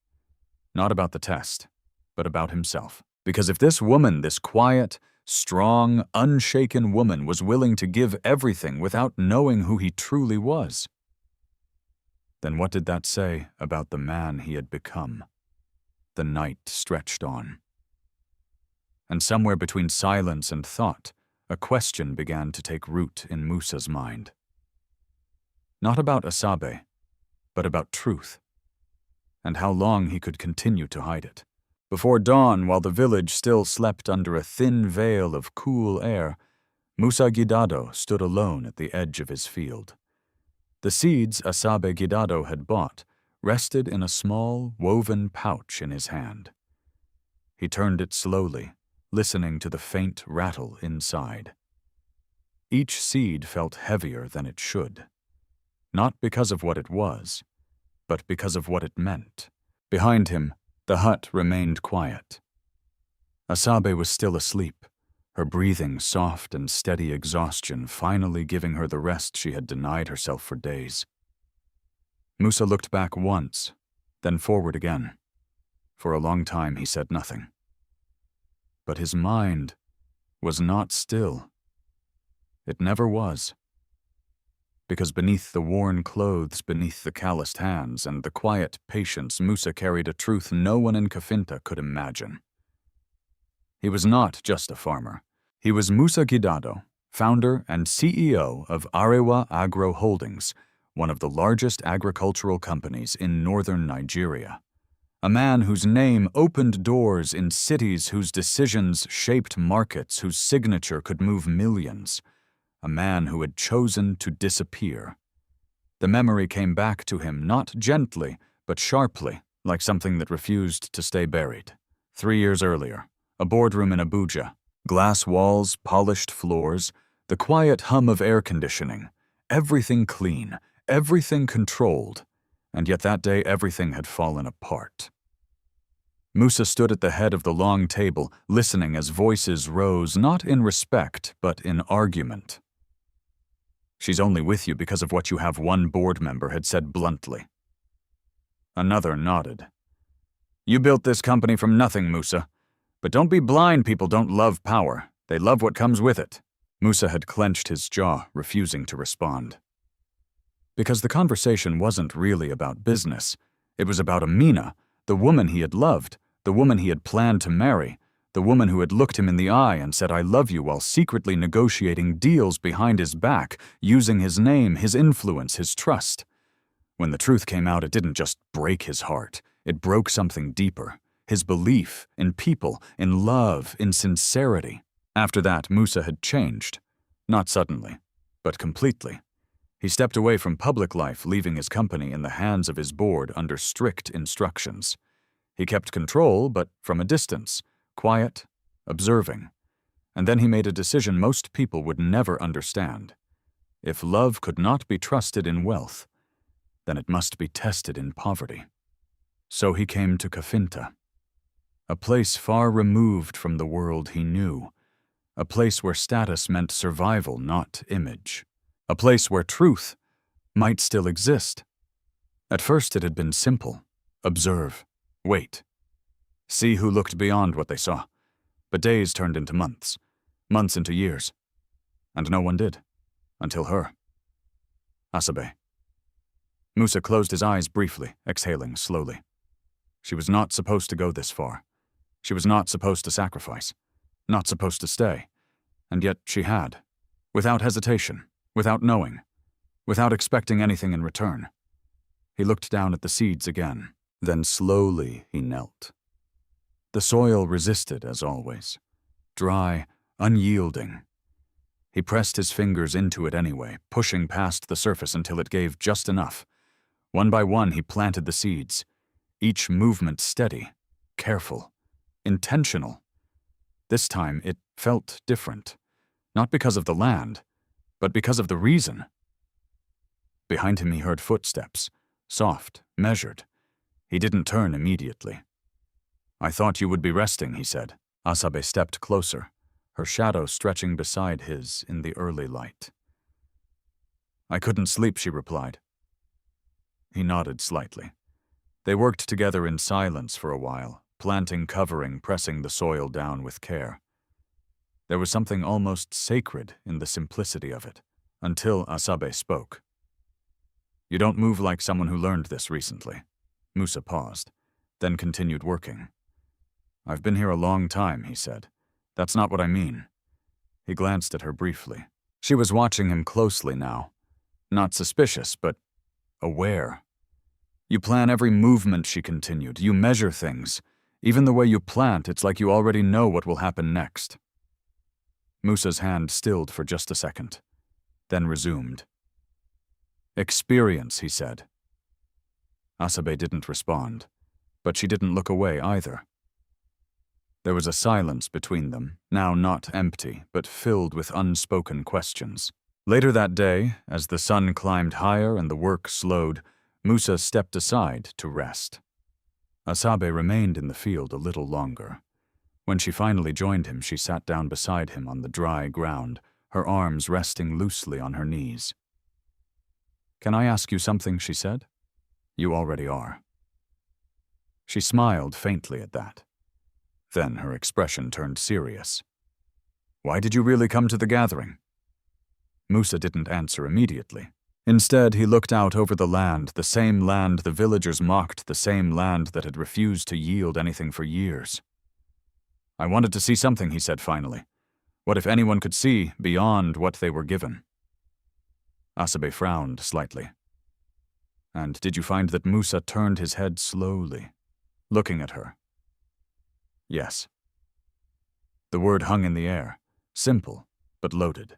Not about the test, but about himself. Because if this woman, this quiet, strong, unshaken woman, was willing to give everything without knowing who he truly was, then what did that say about the man he had become? The night stretched on. And somewhere between silence and thought, a question began to take root in Musa's mind. Not about Asabe, but about truth, and how long he could continue to hide it. Before dawn, while the village still slept under a thin veil of cool air, Musa Gidado stood alone at the edge of his field. The seeds Asabe Gidado had bought rested in a small, woven pouch in his hand. He turned it slowly, listening to the faint rattle inside. Each seed felt heavier than it should. not because of what it was, but because of what it meant. Behind him, the hut remained quiet. Asabe was still asleep, her breathing soft and steady exhaustion finally giving her the rest she had denied herself for days. Musa looked back once, then forward again. For a long time he said nothing. But his mind was not still. It never was. Because beneath the worn clothes, beneath the calloused hands, and the quiet patience, Musa carried a truth no one in Kafinta could imagine. He was not just a farmer. He was Musa Gidado, founder and CEO of Arewa Agro Holdings, one of the largest agricultural companies in northern Nigeria. A man whose name opened doors in cities, whose decisions shaped markets, whose signature could move millions. A man who had chosen to disappear. The memory came back to him not gently, but sharply, like something that refused to stay buried. 3 years earlier, a boardroom in Abuja, glass walls, polished floors, the quiet hum of air conditioning, everything clean, everything controlled, and yet that day everything had fallen apart. Musa stood at the head of the long table, listening as voices rose, not in respect, but in argument. "She's only with you because of what you have," one board member had said bluntly. Another nodded. "You built this company from nothing, Musa. But don't be blind, people don't love power. They love what comes with it." Musa had clenched his jaw, refusing to respond. Because the conversation wasn't really about business. It was about Amina, the woman he had loved, the woman he had planned to marry, the woman who had looked him in the eye and said, "I love you," while secretly negotiating deals behind his back, using his name, his influence, his trust. When the truth came out, it didn't just break his heart. It broke something deeper. His belief in people, in love, in sincerity. After that, Musa had changed. Not suddenly, but completely. He stepped away from public life, leaving his company in the hands of his board under strict instructions. He kept control, but from a distance, quiet, observing. And then he made a decision most people would never understand. If love could not be trusted in wealth, then it must be tested in poverty. So he came to Kafinta. A place far removed from the world he knew. A place where status meant survival, not image. A place where truth might still exist. At first it had been simple. Observe. Wait. See who looked beyond what they saw. But days turned into months. Months into years. And no one did. Until her. Asabe. Musa closed his eyes briefly, exhaling slowly. She was not supposed to go this far. She was not supposed to sacrifice, not supposed to stay, and yet she had, without hesitation, without knowing, without expecting anything in return. He looked down at the seeds again, then slowly he knelt. The soil resisted as always, dry, unyielding. He pressed his fingers into it anyway, pushing past the surface until it gave just enough. One by one he planted the seeds, each movement steady, careful, intentional. This time it felt different, not because of the land, but because of the reason. Behind him he heard footsteps, soft, measured. He didn't turn immediately. "I thought you would be resting," he said. Asabe stepped closer, her shadow stretching beside his in the early light. "I couldn't sleep," she replied. He nodded slightly. They worked together in silence for a while, planting, covering, pressing the soil down with care. There was something almost sacred in the simplicity of it, until Asabe spoke. "You don't move like someone who learned this recently." Musa paused, then continued working. "I've been here a long time," he said. "That's not what I mean." He glanced at her briefly. She was watching him closely now. Not suspicious, but aware. "You plan every movement," she continued. "You measure things. Even the way you plant, it's like you already know what will happen next." Musa's hand stilled for just a second, then resumed. "Experience," he said. Asabe didn't respond, but she didn't look away either. There was a silence between them, now not empty, but filled with unspoken questions. Later that day, as the sun climbed higher and the work slowed, Musa stepped aside to rest. Asabe remained in the field a little longer. When she finally joined him, she sat down beside him on the dry ground, her arms resting loosely on her knees. "Can I ask you something?" she said. "You already are." She smiled faintly at that. Then her expression turned serious. "Why did you really come to the gathering?" Musa didn't answer immediately. Instead, he looked out over the land, the same land the villagers mocked, the same land that had refused to yield anything for years. "I wanted to see something," he said finally. "What if anyone could see beyond what they were given?" Asabe frowned slightly. "And did you find that Musa turned his head slowly, looking at her?" "Yes." The word hung in the air, simple but loaded.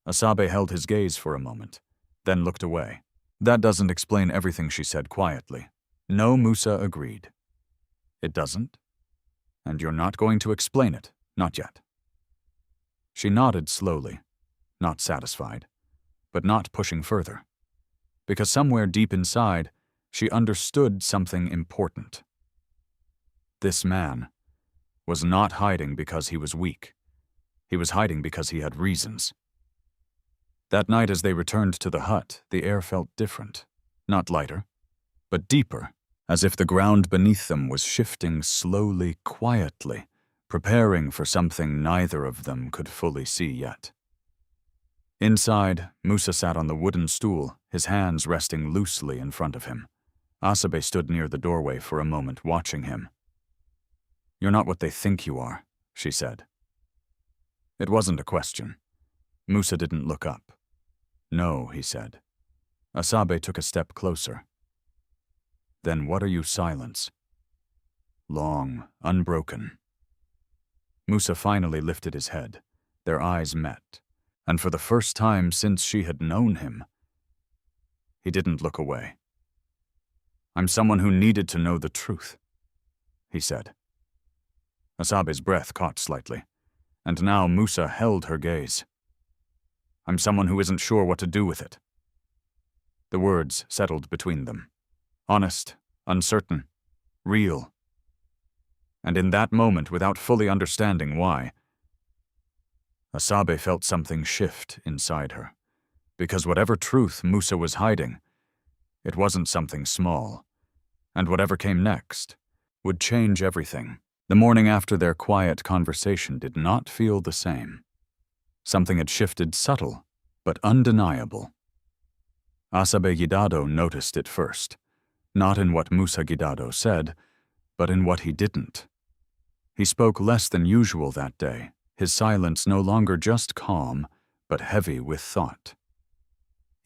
Asabe held his gaze for a moment, then looked away. "That doesn't explain everything," she said quietly. "No," Musa agreed. "It doesn't? And you're not going to explain it, not yet." She nodded slowly, not satisfied, but not pushing further. Because somewhere deep inside, she understood something important. This man was not hiding because he was weak. He was hiding because he had reasons. That night as they returned to the hut, the air felt different. Not lighter, but deeper, as if the ground beneath them was shifting slowly, quietly, preparing for something neither of them could fully see yet. Inside, Musa sat on the wooden stool, his hands resting loosely in front of him. Asabe stood near the doorway for a moment, watching him. "You're not what they think you are," she said. It wasn't a question. Musa didn't look up. "No," he said. Asabe took a step closer. "Then what are you silence?" "Long, unbroken." Musa finally lifted his head. Their eyes met, and for the first time since she had known him, he didn't look away. "I'm someone who needed to know the truth," he said. Asabe's breath caught slightly, and now Musa held her gaze. "I'm someone who isn't sure what to do with it." The words settled between them. Honest, uncertain, real. And in that moment, without fully understanding why, Asabe felt something shift inside her. Because whatever truth Musa was hiding, it wasn't something small. And whatever came next would change everything. The morning after their quiet conversation did not feel the same. Something had shifted, subtle, but undeniable. Asabe Gidado noticed it first, not in what Musa Gidado said, but in what he didn't. He spoke less than usual that day, his silence no longer just calm, but heavy with thought.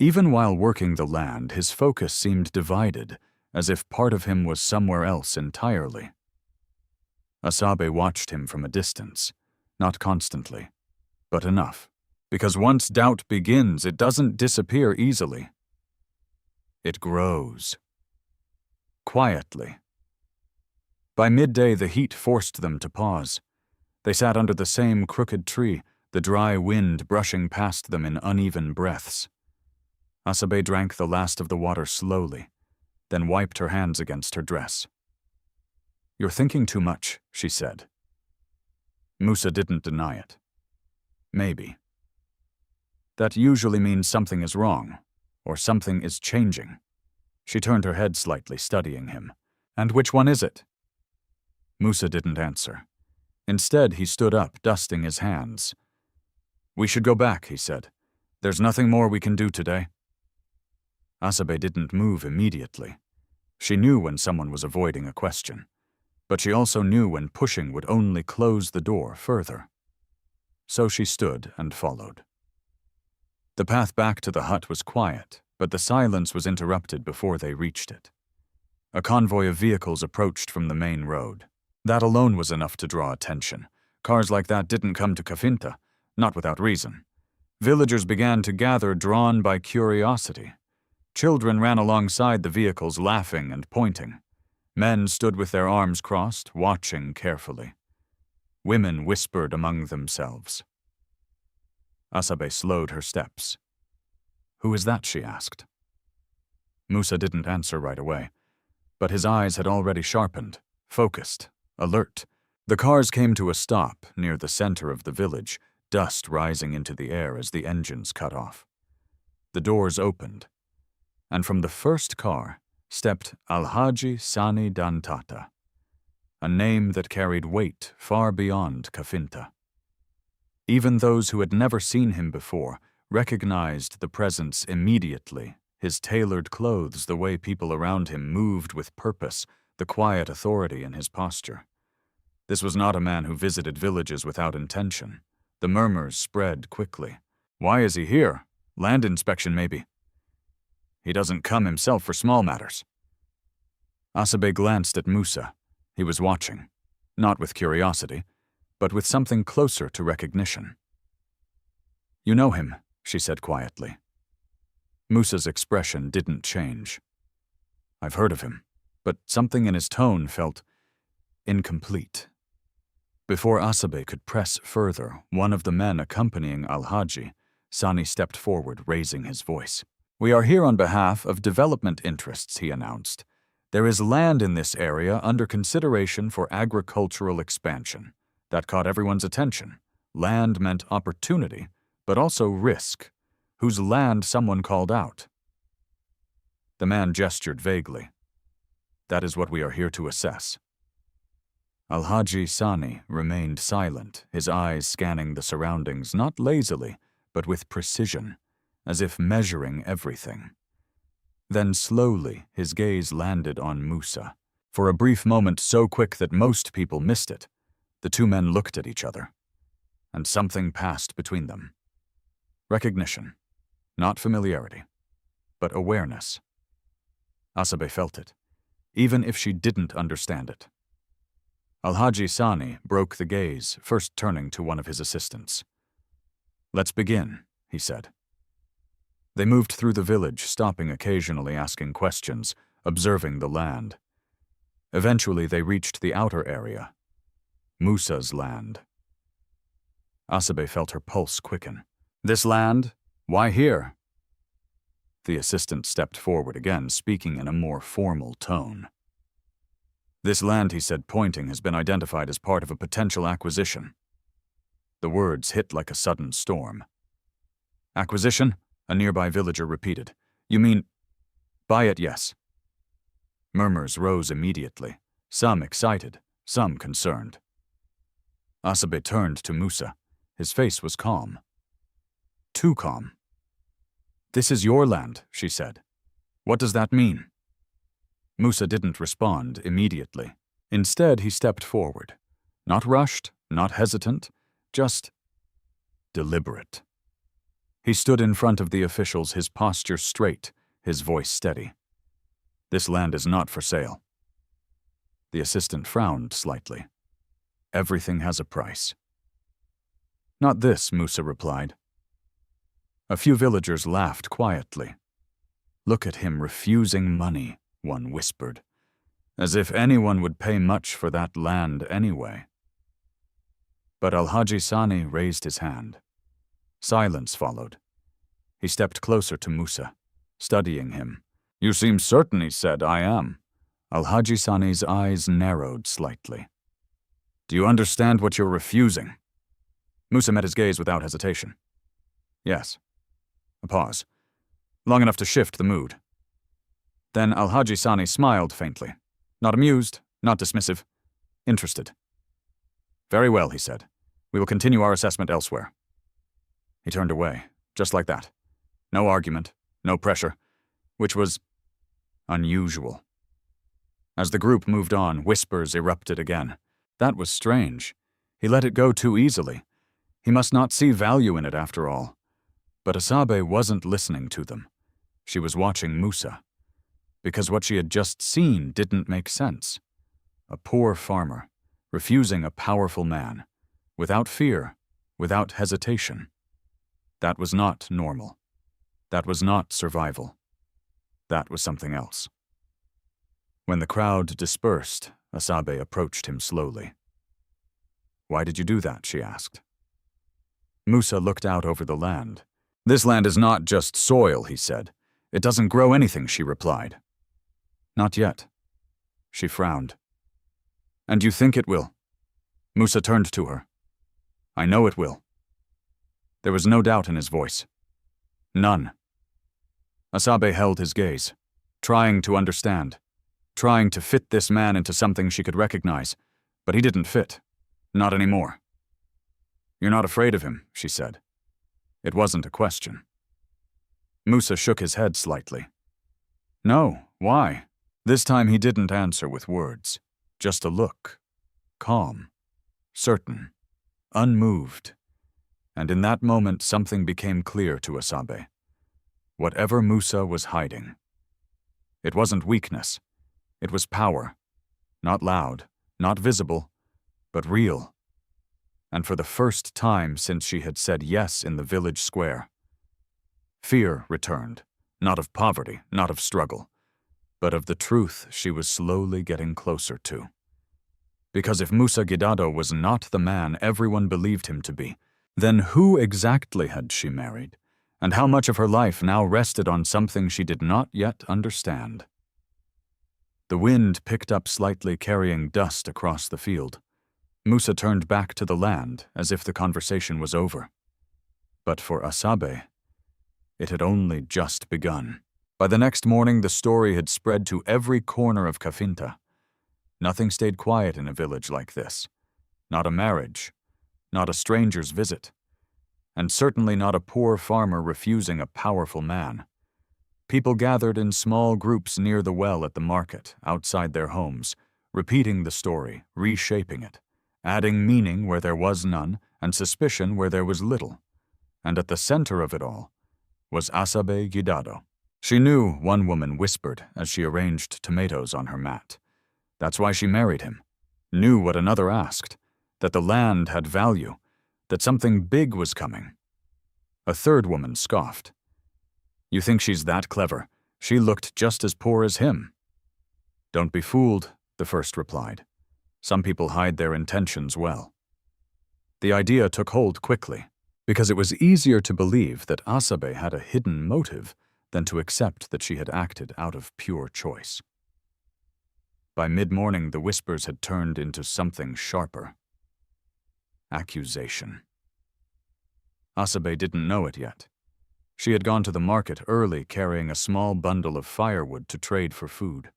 Even while working the land, his focus seemed divided, as if part of him was somewhere else entirely. Asabe watched him from a distance, not constantly, but enough. Because once doubt begins, it doesn't disappear easily. It grows. Quietly. By midday, the heat forced them to pause. They sat under the same crooked tree, the dry wind brushing past them in uneven breaths. Asabe drank the last of the water slowly, then wiped her hands against her dress. "You're thinking too much," she said. Musa didn't deny it. "Maybe. That usually means something is wrong, or something is changing." She turned her head slightly, studying him. "And which one is it?" Musa didn't answer. Instead, he stood up, dusting his hands. "We should go back," he said. "There's nothing more we can do today." Asabe didn't move immediately. She knew when someone was avoiding a question, but she also knew when pushing would only close the door further. So she stood and followed. The path back to the hut was quiet, but the silence was interrupted before they reached it. A convoy of vehicles approached from the main road. That alone was enough to draw attention. Cars like that didn't come to Cafinta, not without reason. Villagers began to gather, drawn by curiosity. Children ran alongside the vehicles, laughing and pointing. Men stood with their arms crossed, watching carefully. Women whispered among themselves. Asabe slowed her steps. "Who is that?" she asked. Musa didn't answer right away, but his eyes had already sharpened, focused, alert. The cars came to a stop near the center of the village, dust rising into the air as the engines cut off. The doors opened, and from the first car stepped Alhaji Sani Dantata, a name that carried weight far beyond Kafinta. Even those who had never seen him before recognized the presence immediately, his tailored clothes, the way people around him moved with purpose, the quiet authority in his posture. This was not a man who visited villages without intention. The murmurs spread quickly. "Why is he here? Land inspection, maybe. He doesn't come himself for small matters." Asabe glanced at Musa. He was watching, not with curiosity, but with something closer to recognition. "You know him," she said quietly. Musa's expression didn't change. "I've heard of him," but something in his tone felt incomplete. Before Asabe could press further, one of the men accompanying Alhaji, Sani, stepped forward, raising his voice. "We are here on behalf of development interests," he announced. "There is land in this area under consideration for agricultural expansion." That caught everyone's attention. Land meant opportunity, but also risk. Whose land someone called out? The man gestured vaguely. "That is what we are here to assess." Alhaji Sani remained silent, his eyes scanning the surroundings, not lazily, but with precision, as if measuring everything. Then slowly, his gaze landed on Musa. For a brief moment so quick that most people missed it, the two men looked at each other, and something passed between them. Recognition, not familiarity, but awareness. Asabe felt it, even if she didn't understand it. Alhaji Sani broke the gaze, first turning to one of his assistants. "Let's begin," he said. They moved through the village, stopping occasionally, asking questions, observing the land. Eventually they reached the outer area, Musa's land. Asabe felt her pulse quicken. "This land? Why here?" The assistant stepped forward again, speaking in a more formal tone. "This land," he said, pointing, "has been identified as part of a potential acquisition." The words hit like a sudden storm. "Acquisition?" a nearby villager repeated. "You mean, buy it, yes." Murmurs rose immediately, some excited, some concerned. Asabe turned to Musa. His face was calm. Too calm. "This is your land," she said. "What does that mean?" Musa didn't respond immediately. Instead, he stepped forward. Not rushed, not hesitant, just deliberate. He stood in front of the officials, his posture straight, his voice steady. "This land is not for sale." The assistant frowned slightly. "Everything has a price." "Not this," Musa replied. A few villagers laughed quietly. "Look at him refusing money," one whispered. "As if anyone would pay much for that land anyway." But Alhaji Sani raised his hand. Silence followed. He stepped closer to Musa, studying him. "You seem certain," he said. "I am." Alhaji Sani's eyes narrowed slightly. "Do you understand what you're refusing?" Musa met his gaze without hesitation. "Yes." A pause, long enough to shift the mood. Then Alhaji Sani smiled faintly. Not amused, not dismissive, interested. "Very well," he said. "We will continue our assessment elsewhere." He turned away, just like that. No argument, no pressure, which was unusual. As the group moved on, whispers erupted again. That was strange. He let it go too easily. He must not see value in it after all. But Asabe wasn't listening to them. She was watching Musa. Because what she had just seen didn't make sense. A poor farmer, refusing a powerful man, without fear, without hesitation. That was not normal. That was not survival. That was something else. When the crowd dispersed, Asabe approached him slowly. "Why did you do that?" she asked. Musa looked out over the land. "This land is not just soil," he said. "It doesn't grow anything," she replied. "Not yet." She frowned. "And you think it will?" Musa turned to her. "I know it will." There was no doubt in his voice. None. Asabe held his gaze, trying to understand, trying to fit this man into something she could recognize, but he didn't fit. Not anymore. "You're not afraid of him," she said. It wasn't a question. Musa shook his head slightly. "No, why?" This time he didn't answer with words, just a look. Calm, certain, unmoved. And in that moment something became clear to Asabe. Whatever Musa was hiding. It wasn't weakness. It was power. Not loud, not visible, but real. And for the first time since she had said yes in the village square, fear returned, not of poverty, not of struggle, but of the truth she was slowly getting closer to. Because if Musa Gidado was not the man everyone believed him to be, then who exactly had she married, and how much of her life now rested on something she did not yet understand? The wind picked up slightly, carrying dust across the field. Musa turned back to the land as if the conversation was over. But for Asabe, it had only just begun. By the next morning, the story had spread to every corner of Cafinta. Nothing stayed quiet in a village like this. Not a marriage, not a stranger's visit, and certainly not a poor farmer refusing a powerful man. People gathered in small groups near the well at the market, outside their homes, repeating the story, reshaping it, adding meaning where there was none and suspicion where there was little. And at the center of it all was Asabe Gidado. She knew, one woman whispered as she arranged tomatoes on her mat. That's why she married him. Knew what another asked, that the land had value, that something big was coming. A third woman scoffed. "You think she's that clever? She looked just as poor as him." "Don't be fooled," the first replied. "Some people hide their intentions well." The idea took hold quickly, because it was easier to believe that Asabe had a hidden motive than to accept that she had acted out of pure choice. By mid-morning, the whispers had turned into something sharper. Accusation. Asabe didn't know it yet. She had gone to the market early, carrying a small bundle of firewood to trade for food.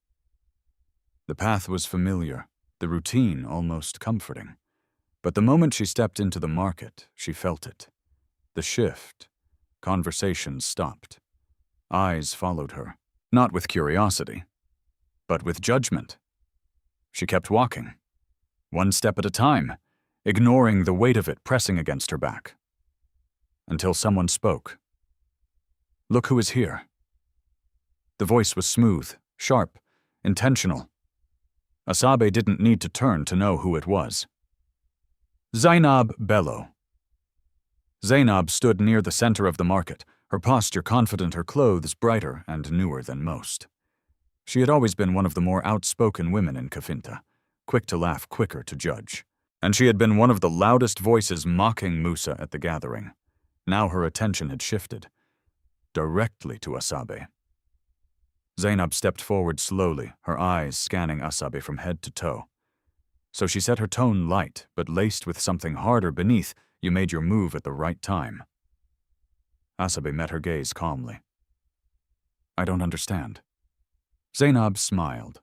The path was familiar, the routine almost comforting. But the moment she stepped into the market, she felt it. The shift. Conversations stopped. Eyes followed her, not with curiosity, but with judgment. She kept walking, one step at a time, ignoring the weight of it pressing against her back. Until someone spoke. "Look who is here." The voice was smooth, sharp, intentional. Asabe didn't need to turn to know who it was. Zainab Bello. Zainab stood near the center of the market, her posture confident, her clothes brighter and newer than most. She had always been one of the more outspoken women in Cafinta, quick to laugh, quicker to judge. And she had been one of the loudest voices mocking Musa at the gathering. Now her attention had shifted, directly to Asabe. Zainab stepped forward slowly, her eyes scanning Asabe from head to toe. So she said, her tone light, but laced with something harder beneath, "You made your move at the right time." Asabe met her gaze calmly. "I don't understand." Zainab smiled.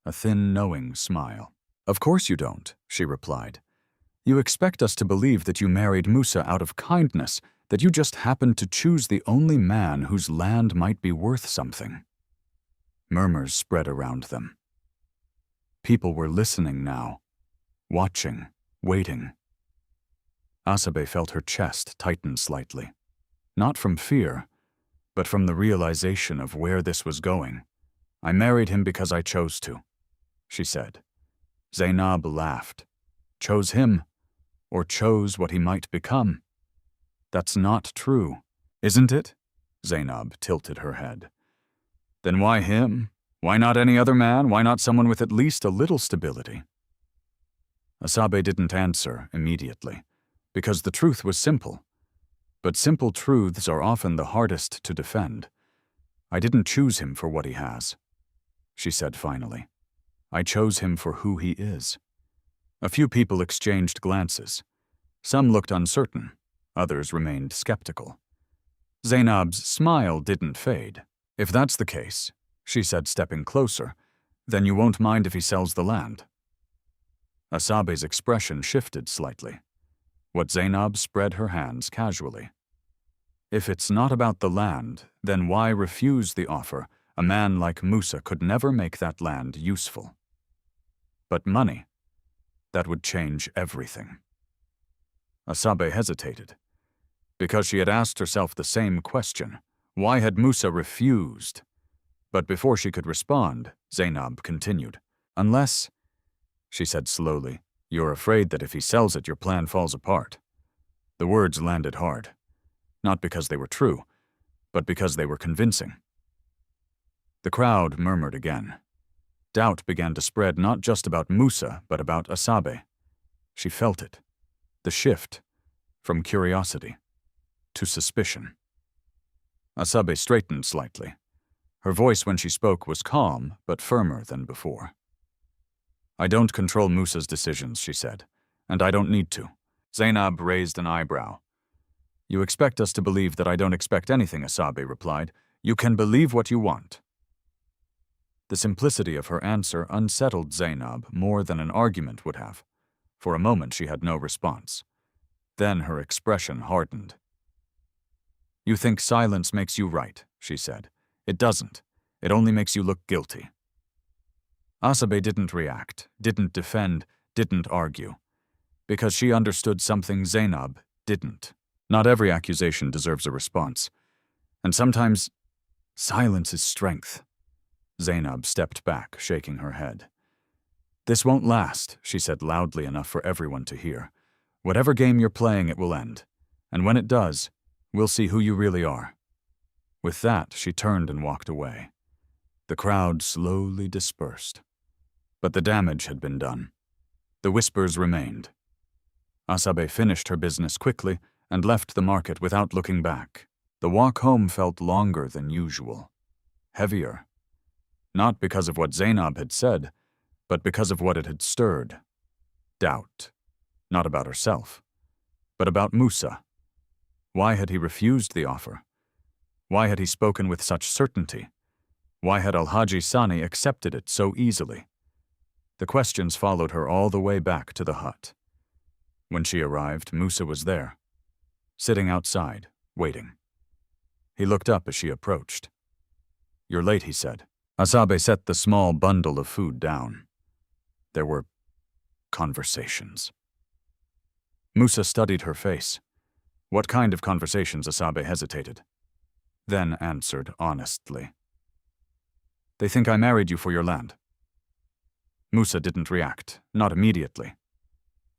A thin, knowing smile. "Of course you don't," she replied. "You expect us to believe that you married Musa out of kindness, that you just happened to choose the only man whose land might be worth something." Murmurs spread around them. People were listening now, watching, waiting. Asabe felt her chest tighten slightly, not from fear, but from the realization of where this was going. "I married him because I chose to," she said. Zainab laughed. "Chose him, or chose what he might become? That's not true, isn't it?" Zainab tilted her head. "Then why him? Why not any other man? Why not someone with at least a little stability?" Asabe didn't answer immediately, Because the truth was simple. But simple truths are often the hardest to defend. I didn't choose him for what he has, she said finally. I chose him for who he is. A few people exchanged glances. Some looked uncertain, others remained skeptical. Zainab's smile didn't fade. If that's the case, she said, stepping closer, then you won't mind if he sells the land. Asabe's expression shifted slightly. What Zainab spread her hands casually. If it's not about the land, then why refuse the offer? A man like Musa could never make that land useful. But money, that would change everything. Asabe hesitated, because she had asked herself the same question. Why had Musa refused? But before she could respond, Zainab continued. Unless, she said slowly, you're afraid that if he sells it, your plan falls apart. The words landed hard, not because they were true, but because they were convincing. The crowd murmured again. Doubt began to spread not just about Musa, but about Asabe. She felt it, the shift from curiosity to suspicion. Asabe straightened slightly. Her voice when she spoke was calm, but firmer than before. I don't control Musa's decisions, she said, and I don't need to. Zainab raised an eyebrow. You expect us to believe that I don't expect anything, Asabe replied. You can believe what you want. The simplicity of her answer unsettled Zainab more than an argument would have. For a moment she had no response. Then her expression hardened. You think silence makes you right, she said. It doesn't. It only makes you look guilty. Asabe didn't react, didn't defend, didn't argue, because she understood something Zainab didn't. Not every accusation deserves a response, and sometimes silence is strength. Zainab stepped back, shaking her head. This won't last, she said loudly enough for everyone to hear. Whatever game you're playing, it will end, and when it does, we'll see who you really are. With that, she turned and walked away. The crowd slowly dispersed. But the damage had been done. The whispers remained. Asabe finished her business quickly and left the market without looking back. The walk home felt longer than usual. Heavier. Not because of what Zainab had said, but because of what it had stirred. Doubt. Not about herself, but about Musa. Why had he refused the offer? Why had he spoken with such certainty? Why had Alhaji Sani accepted it so easily? The questions followed her all the way back to the hut. When she arrived, Musa was there, sitting outside, waiting. He looked up as she approached. You're late, he said. Asabe set the small bundle of food down. There were conversations. Musa studied her face. What kind of conversations? Asabe hesitated, then answered honestly. They think I married you for your land. Musa didn't react, not immediately.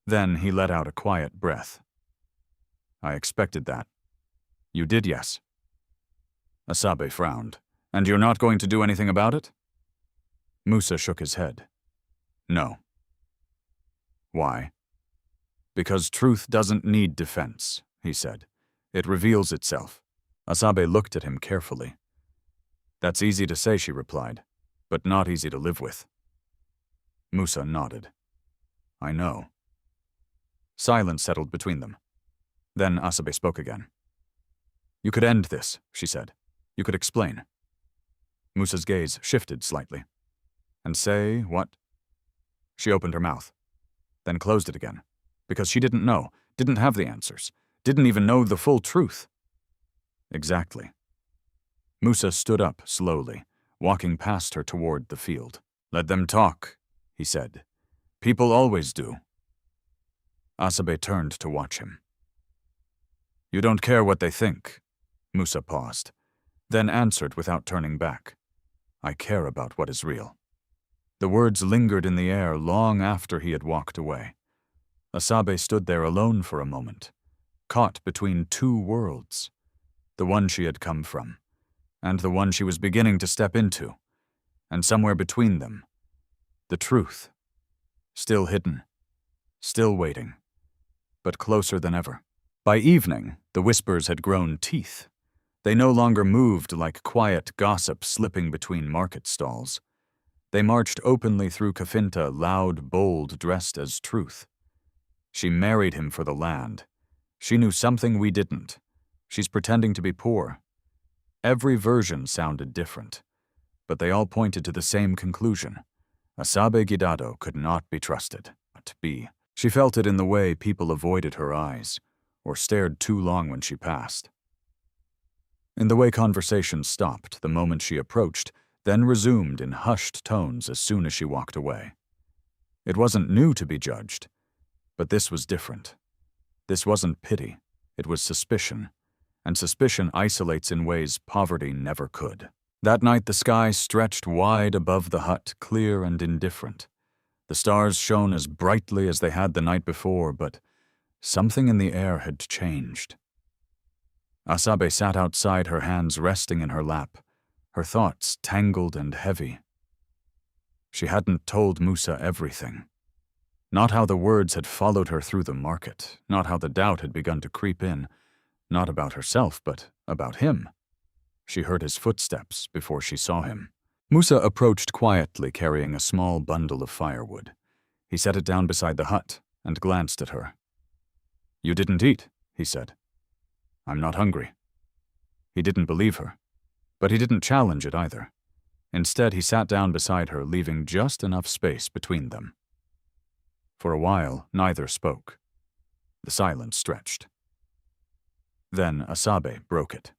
Then he let out a quiet breath. I expected that. You did, yes. Asabe frowned. And you're not going to do anything about it? Musa shook his head. No. Why? Because truth doesn't need defense, he said. It reveals itself. Asabe looked at him carefully. That's easy to say, she replied, but not easy to live with. Musa nodded. I know. Silence settled between them. Then Asabe spoke again. You could end this, she said. You could explain. Musa's gaze shifted slightly. And say what? She opened her mouth, then closed it again, because she didn't know, didn't have the answers, didn't even know the full truth. Exactly. Musa stood up slowly, walking past her toward the field. Let them talk, he said. People always do. Asabe turned to watch him. You don't care what they think. Musa paused, then answered without turning back. I care about what is real. The words lingered in the air long after he had walked away. Asabe stood there alone for a moment, caught between two worlds, the one she had come from, and the one she was beginning to step into, and somewhere between them, the truth, still hidden, still waiting, but closer than ever. By evening, the whispers had grown teeth. They no longer moved like quiet gossip slipping between market stalls. They marched openly through Kafinta, loud, bold, dressed as truth. She married him for the land. She knew something we didn't. She's pretending to be poor. Every version sounded different, but they all pointed to the same conclusion. Asabe Gidado could not be trusted. She felt it in the way people avoided her eyes, or stared too long when she passed. In the way conversation stopped the moment she approached, then resumed in hushed tones as soon as she walked away. It wasn't new to be judged, but this was different. This wasn't pity, it was suspicion, and suspicion isolates in ways poverty never could. That night the sky stretched wide above the hut, clear and indifferent. The stars shone as brightly as they had the night before, but something in the air had changed. Asabe sat outside, her hands resting in her lap, her thoughts tangled and heavy. She hadn't told Musa everything. Not how the words had followed her through the market, not how the doubt had begun to creep in, not about herself, but about him. She heard his footsteps before she saw him. Musa approached quietly, carrying a small bundle of firewood. He set it down beside the hut and glanced at her. "You didn't eat," he said. "I'm not hungry." He didn't believe her, but he didn't challenge it either. Instead, he sat down beside her, leaving just enough space between them. For a while, neither spoke. The silence stretched. Then Asabe broke it.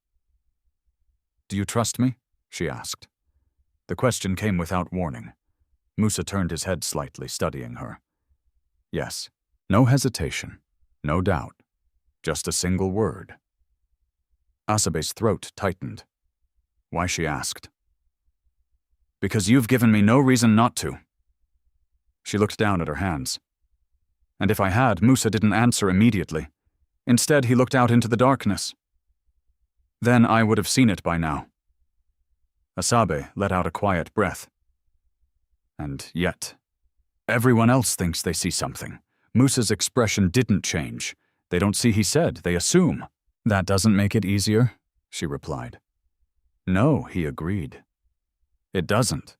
"Do you trust me?" she asked. The question came without warning. Musa turned his head slightly, studying her. Yes. No hesitation. No doubt. Just a single word. Asabe's throat tightened. Why, she asked. "Because you've given me no reason not to." She looked down at her hands. And if I had, Musa didn't answer immediately. Instead, he looked out into the darkness. Then I would have seen it by now. Asabe let out a quiet breath. And yet, everyone else thinks they see something. Musa's expression didn't change. They don't see, he said, they assume. "That doesn't make it easier," she replied. "No," he agreed. "It doesn't."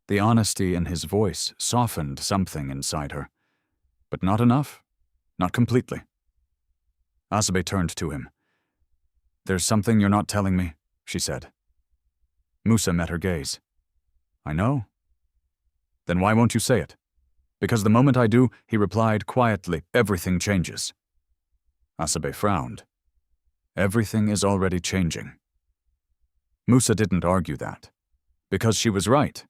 The honesty in his voice softened something inside her. But not enough. Not completely. Asabe turned to him. "There's something you're not telling me," she said. Musa met her gaze. "I know." "Then why won't you say it?" "Because the moment I do," he replied quietly, "everything changes." Asabe frowned. "Everything is already changing." Musa didn't argue that. Because she was right.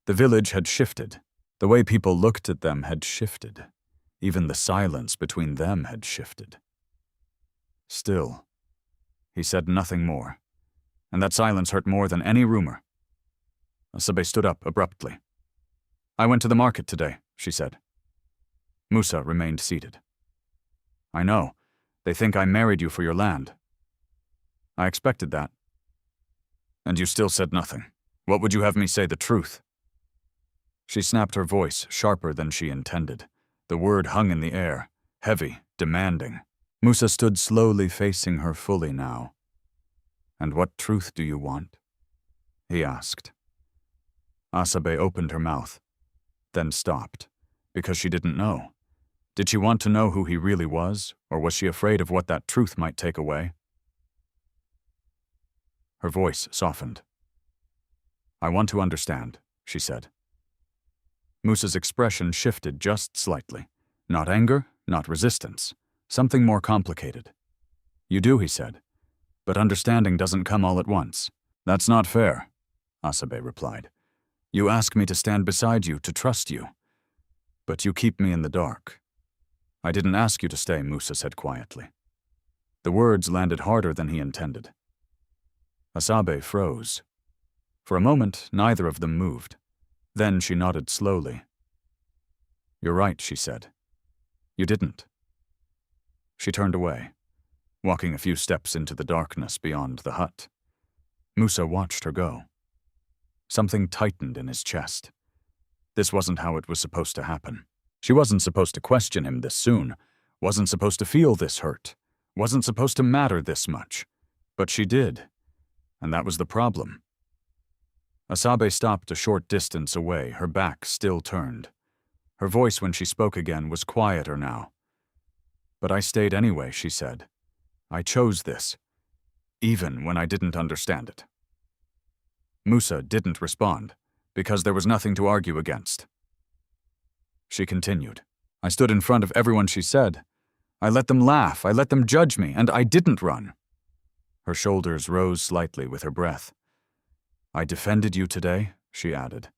The village had shifted. The way people looked at them had shifted. Even the silence between them had shifted. Still, he said nothing more, and that silence hurt more than any rumor. Asabe stood up abruptly. "I went to the market today," she said. Musa remained seated. "I know. They think I married you for your land." "I expected that." "And you still said nothing. What would you have me say, the truth?" She snapped, her voice sharper than she intended. The word hung in the air, heavy, demanding. Musa stood slowly, facing her fully now. "And what truth do you want?" he asked. Asabe opened her mouth, then stopped, because she didn't know. Did she want to know who he really was, or was she afraid of what that truth might take away? Her voice softened. "I want to understand," she said. Musa's expression shifted just slightly. Not anger, not resistance. Something more complicated. "You do," he said. "But understanding doesn't come all at once." "That's not fair," Asabe replied. "You ask me to stand beside you, to trust you. But you keep me in the dark." "I didn't ask you to stay," Musa said quietly. The words landed harder than he intended. Asabe froze. For a moment, neither of them moved. Then she nodded slowly. "You're right," she said. "You didn't." She turned away, walking a few steps into the darkness beyond the hut. Musa watched her go. Something tightened in his chest. This wasn't how it was supposed to happen. She wasn't supposed to question him this soon, wasn't supposed to feel this hurt, wasn't supposed to matter this much. But she did, and that was the problem. Asabe stopped a short distance away, her back still turned. Her voice when she spoke again was quieter now. "But I stayed anyway," she said. "I chose this, even when I didn't understand it." Musa didn't respond, because there was nothing to argue against. She continued. "I stood in front of everyone," she said. "I let them laugh, I let them judge me, and I didn't run." Her shoulders rose slightly with her breath. "I defended you today," she added,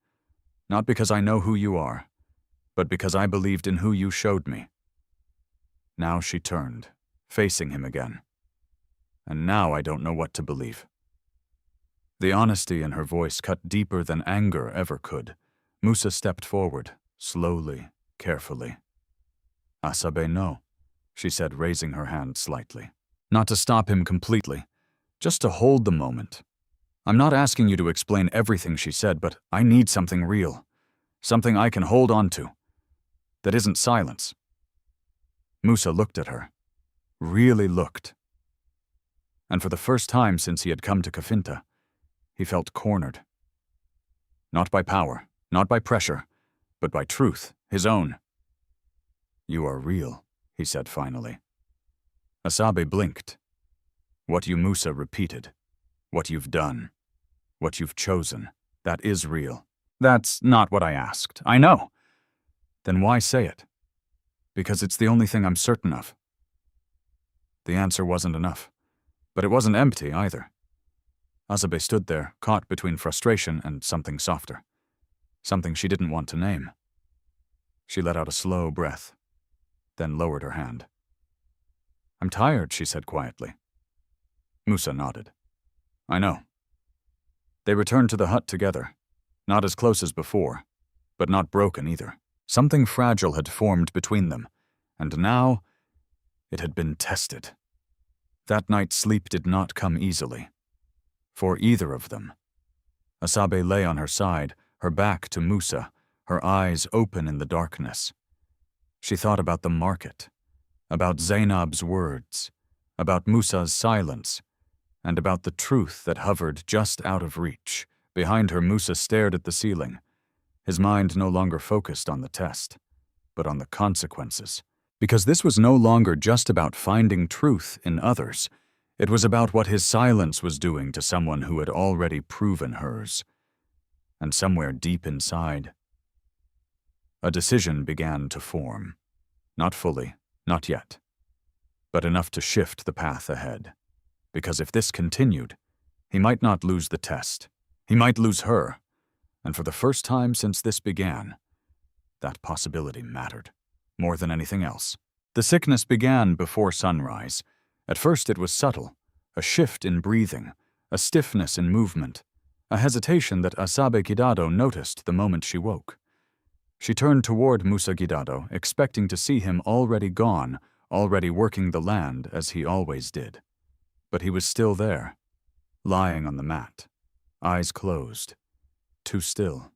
"not because I know who you are, but because I believed in who you showed me." Now she turned, facing him again. "And now I don't know what to believe." The honesty in her voice cut deeper than anger ever could. Musa stepped forward, slowly, carefully. "Asabe, no," she said, raising her hand slightly. "Not to stop him completely, just to hold the moment. I'm not asking you to explain everything," she said, "but I need something real, something I can hold on to, that isn't silence." Musa looked at her, really looked. And for the first time since he had come to Kafinta, he felt cornered. Not by power, not by pressure, but by truth, his own. "You are real," he said finally. Asabe blinked. "What you Musa repeated, what you've done, what you've chosen, that is real." "That's not what I asked, I know." "Then why say it?" "Because it's the only thing I'm certain of." The answer wasn't enough, but it wasn't empty either. Asabe stood there, caught between frustration and something softer, something she didn't want to name. She let out a slow breath, then lowered her hand. "I'm tired," she said quietly. Musa nodded. "I know." They returned to the hut together, not as close as before, but not broken either. Something fragile had formed between them, and now it had been tested. That night's sleep did not come easily, for either of them. Asabe lay on her side, her back to Musa, her eyes open in the darkness. She thought about the market, about Zainab's words, about Musa's silence, and about the truth that hovered just out of reach. Behind her, Musa stared at the ceiling, his mind no longer focused on the test, but on the consequences. Because this was no longer just about finding truth in others. It was about what his silence was doing to someone who had already proven hers. And somewhere deep inside, a decision began to form. Not fully, not yet, but enough to shift the path ahead. Because if this continued, he might not lose the test. He might lose her. And for the first time since this began, that possibility mattered more than anything else. The sickness began before sunrise. At first it was subtle, a shift in breathing, a stiffness in movement, a hesitation that Asabe Gidado noticed the moment she woke. She turned toward Musa Gidado, expecting to see him already gone, already working the land as he always did. But he was still there, lying on the mat, eyes closed, too still.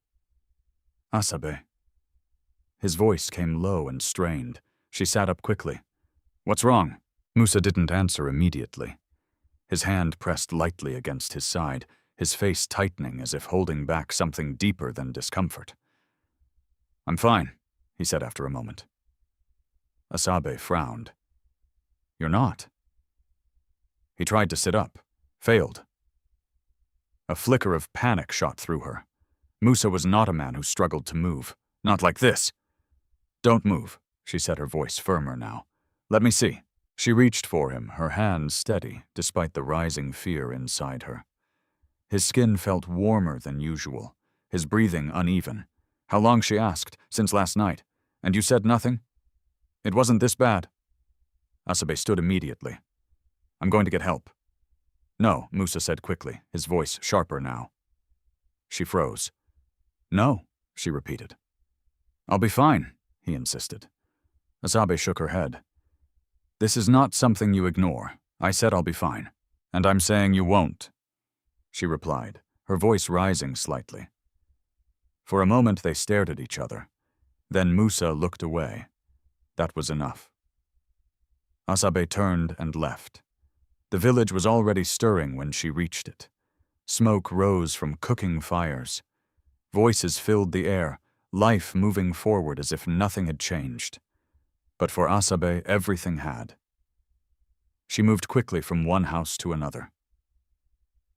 "Asabe." His voice came low and strained. She sat up quickly. "What's wrong?" Musa didn't answer immediately. His hand pressed lightly against his side, his face tightening as if holding back something deeper than discomfort. "I'm fine," he said after a moment. Asabe frowned. "You're not." He tried to sit up, failed. A flicker of panic shot through her. Musa was not a man who struggled to move. Not like this. "Don't move," she said, her voice firmer now. "Let me see." She reached for him, her hands steady, despite the rising fear inside her. His skin felt warmer than usual, his breathing uneven. "How long?" she asked. "Since last night. And you said nothing?" "It wasn't this bad." Asabe stood immediately. "I'm going to get help." "No," Musa said quickly, his voice sharper now. She froze. "No," she repeated. "I'll be fine," he insisted. Asabe shook her head. "This is not something you ignore. I said I'll be fine. And I'm saying you won't," she replied, her voice rising slightly. For a moment they stared at each other. Then Musa looked away. That was enough. Asabe turned and left. The village was already stirring when she reached it. Smoke rose from cooking fires. Voices filled the air, life moving forward as if nothing had changed. But for Asabe, everything had. She moved quickly from one house to another.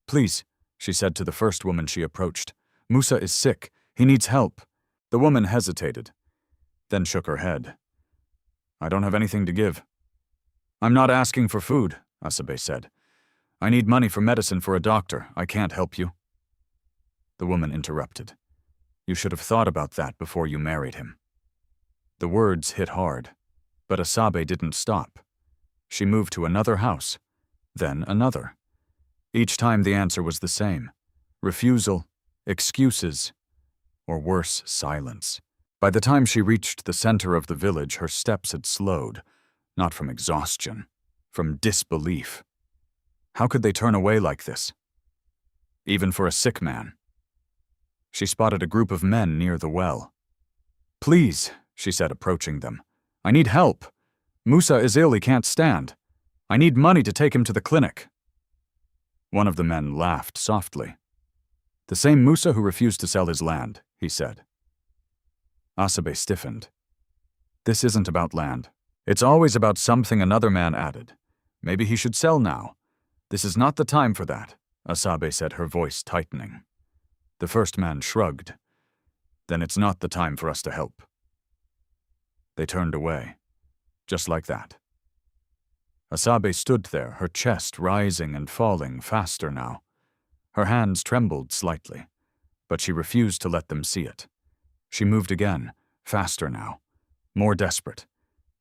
"Please," she said to the first woman she approached. "Musa is sick. He needs help." The woman hesitated, then shook her head. "I don't have anything to give." "I'm not asking for food," Asabe said. "I need money for medicine for a doctor. I can't help you." The woman interrupted. "You should have thought about that before you married him." The words hit hard, but Asabe didn't stop. She moved to another house, then another. Each time the answer was the same: refusal, excuses, or worse, silence. By the time she reached the center of the village, her steps had slowed, not from exhaustion, from disbelief. How could they turn away like this? Even for a sick man. She spotted a group of men near the well. "Please," she said, approaching them. "I need help. Musa is ill, he can't stand. I need money to take him to the clinic." One of the men laughed softly. "The same Musa who refused to sell his land," he said. Asabe stiffened. "This isn't about land. It's always about something," another man added. "Maybe he should sell now." "This is not the time for that," Asabe said, her voice tightening. The first man shrugged. "Then it's not the time for us to help." They turned away, just like that. Asabe stood there, her chest rising and falling faster now. Her hands trembled slightly, but she refused to let them see it. She moved again, faster now, more desperate.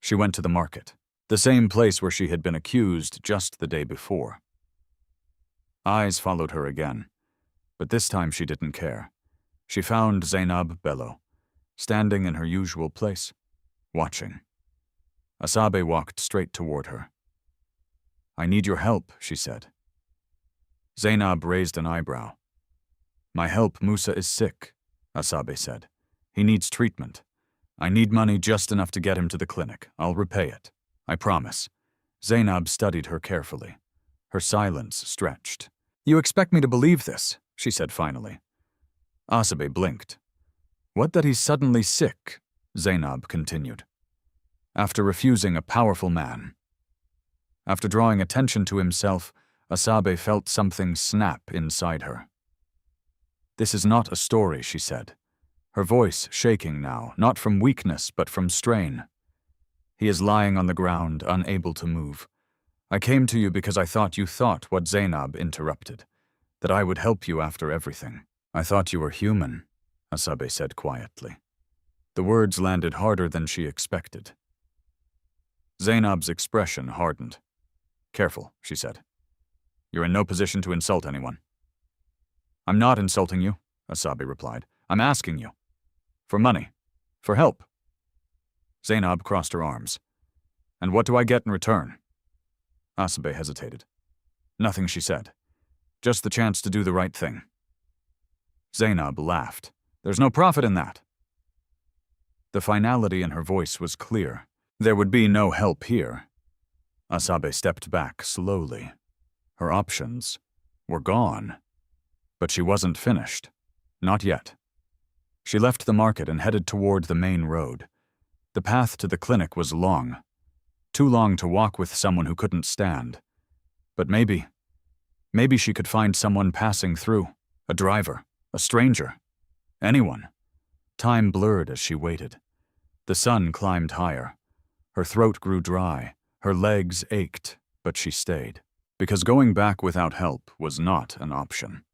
She went to the market, the same place where she had been accused just the day before. Eyes followed her again, but this time she didn't care. She found Zainab Bello, standing in her usual place, watching. Asabe walked straight toward her. "I need your help," she said. Zainab raised an eyebrow. "My help, Musa is sick," Asabe said. "He needs treatment. I need money just enough to get him to the clinic. I'll repay it. I promise." Zainab studied her carefully. Her silence stretched. "You expect me to believe this?" she said finally. Asabe blinked. "What that he's suddenly sick?" Zainab continued. "After refusing a powerful man." After drawing attention to himself, Asabe felt something snap inside her. "This is not a story," she said, her voice shaking now, not from weakness but from strain. "He is lying on the ground, unable to move. I came to you because I thought you thought what Zainab interrupted, that I would help you after everything. I thought you were human," Asabe said quietly. The words landed harder than she expected. Zainab's expression hardened. "Careful," she said. "You're in no position to insult anyone." "I'm not insulting you," Asabe replied. "I'm asking you. For money. For help." Zainab crossed her arms. "And what do I get in return?" Asabe hesitated. "Nothing," she said. "Just the chance to do the right thing." Zainab laughed. "There's no profit in that." The finality in her voice was clear. There would be no help here. Asabe stepped back slowly. Her options were gone. But she wasn't finished. Not yet. She left the market and headed toward the main road. The path to the clinic was long. Too long to walk with someone who couldn't stand. But maybe she could find someone passing through. A driver. A stranger. Anyone. Time blurred as she waited. The sun climbed higher. Her throat grew dry. Her legs ached, but she stayed. Because going back without help was not an option.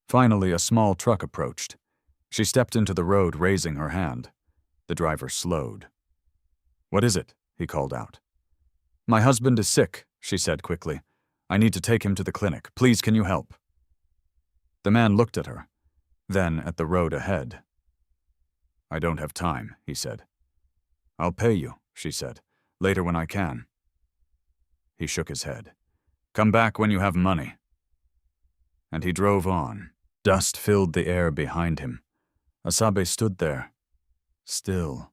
Finally, a small truck approached. She stepped into the road, raising her hand. The driver slowed. "What is it?" he called out. "My husband is sick," she said quickly. "I need to take him to the clinic. Please, can you help?" The man looked at her, then at the road ahead. "I don't have time," he said. "I'll pay you," she said. "Later when I can." He shook his head. "Come back when you have money." And he drove on. Dust filled the air behind him. Asabe stood there, still.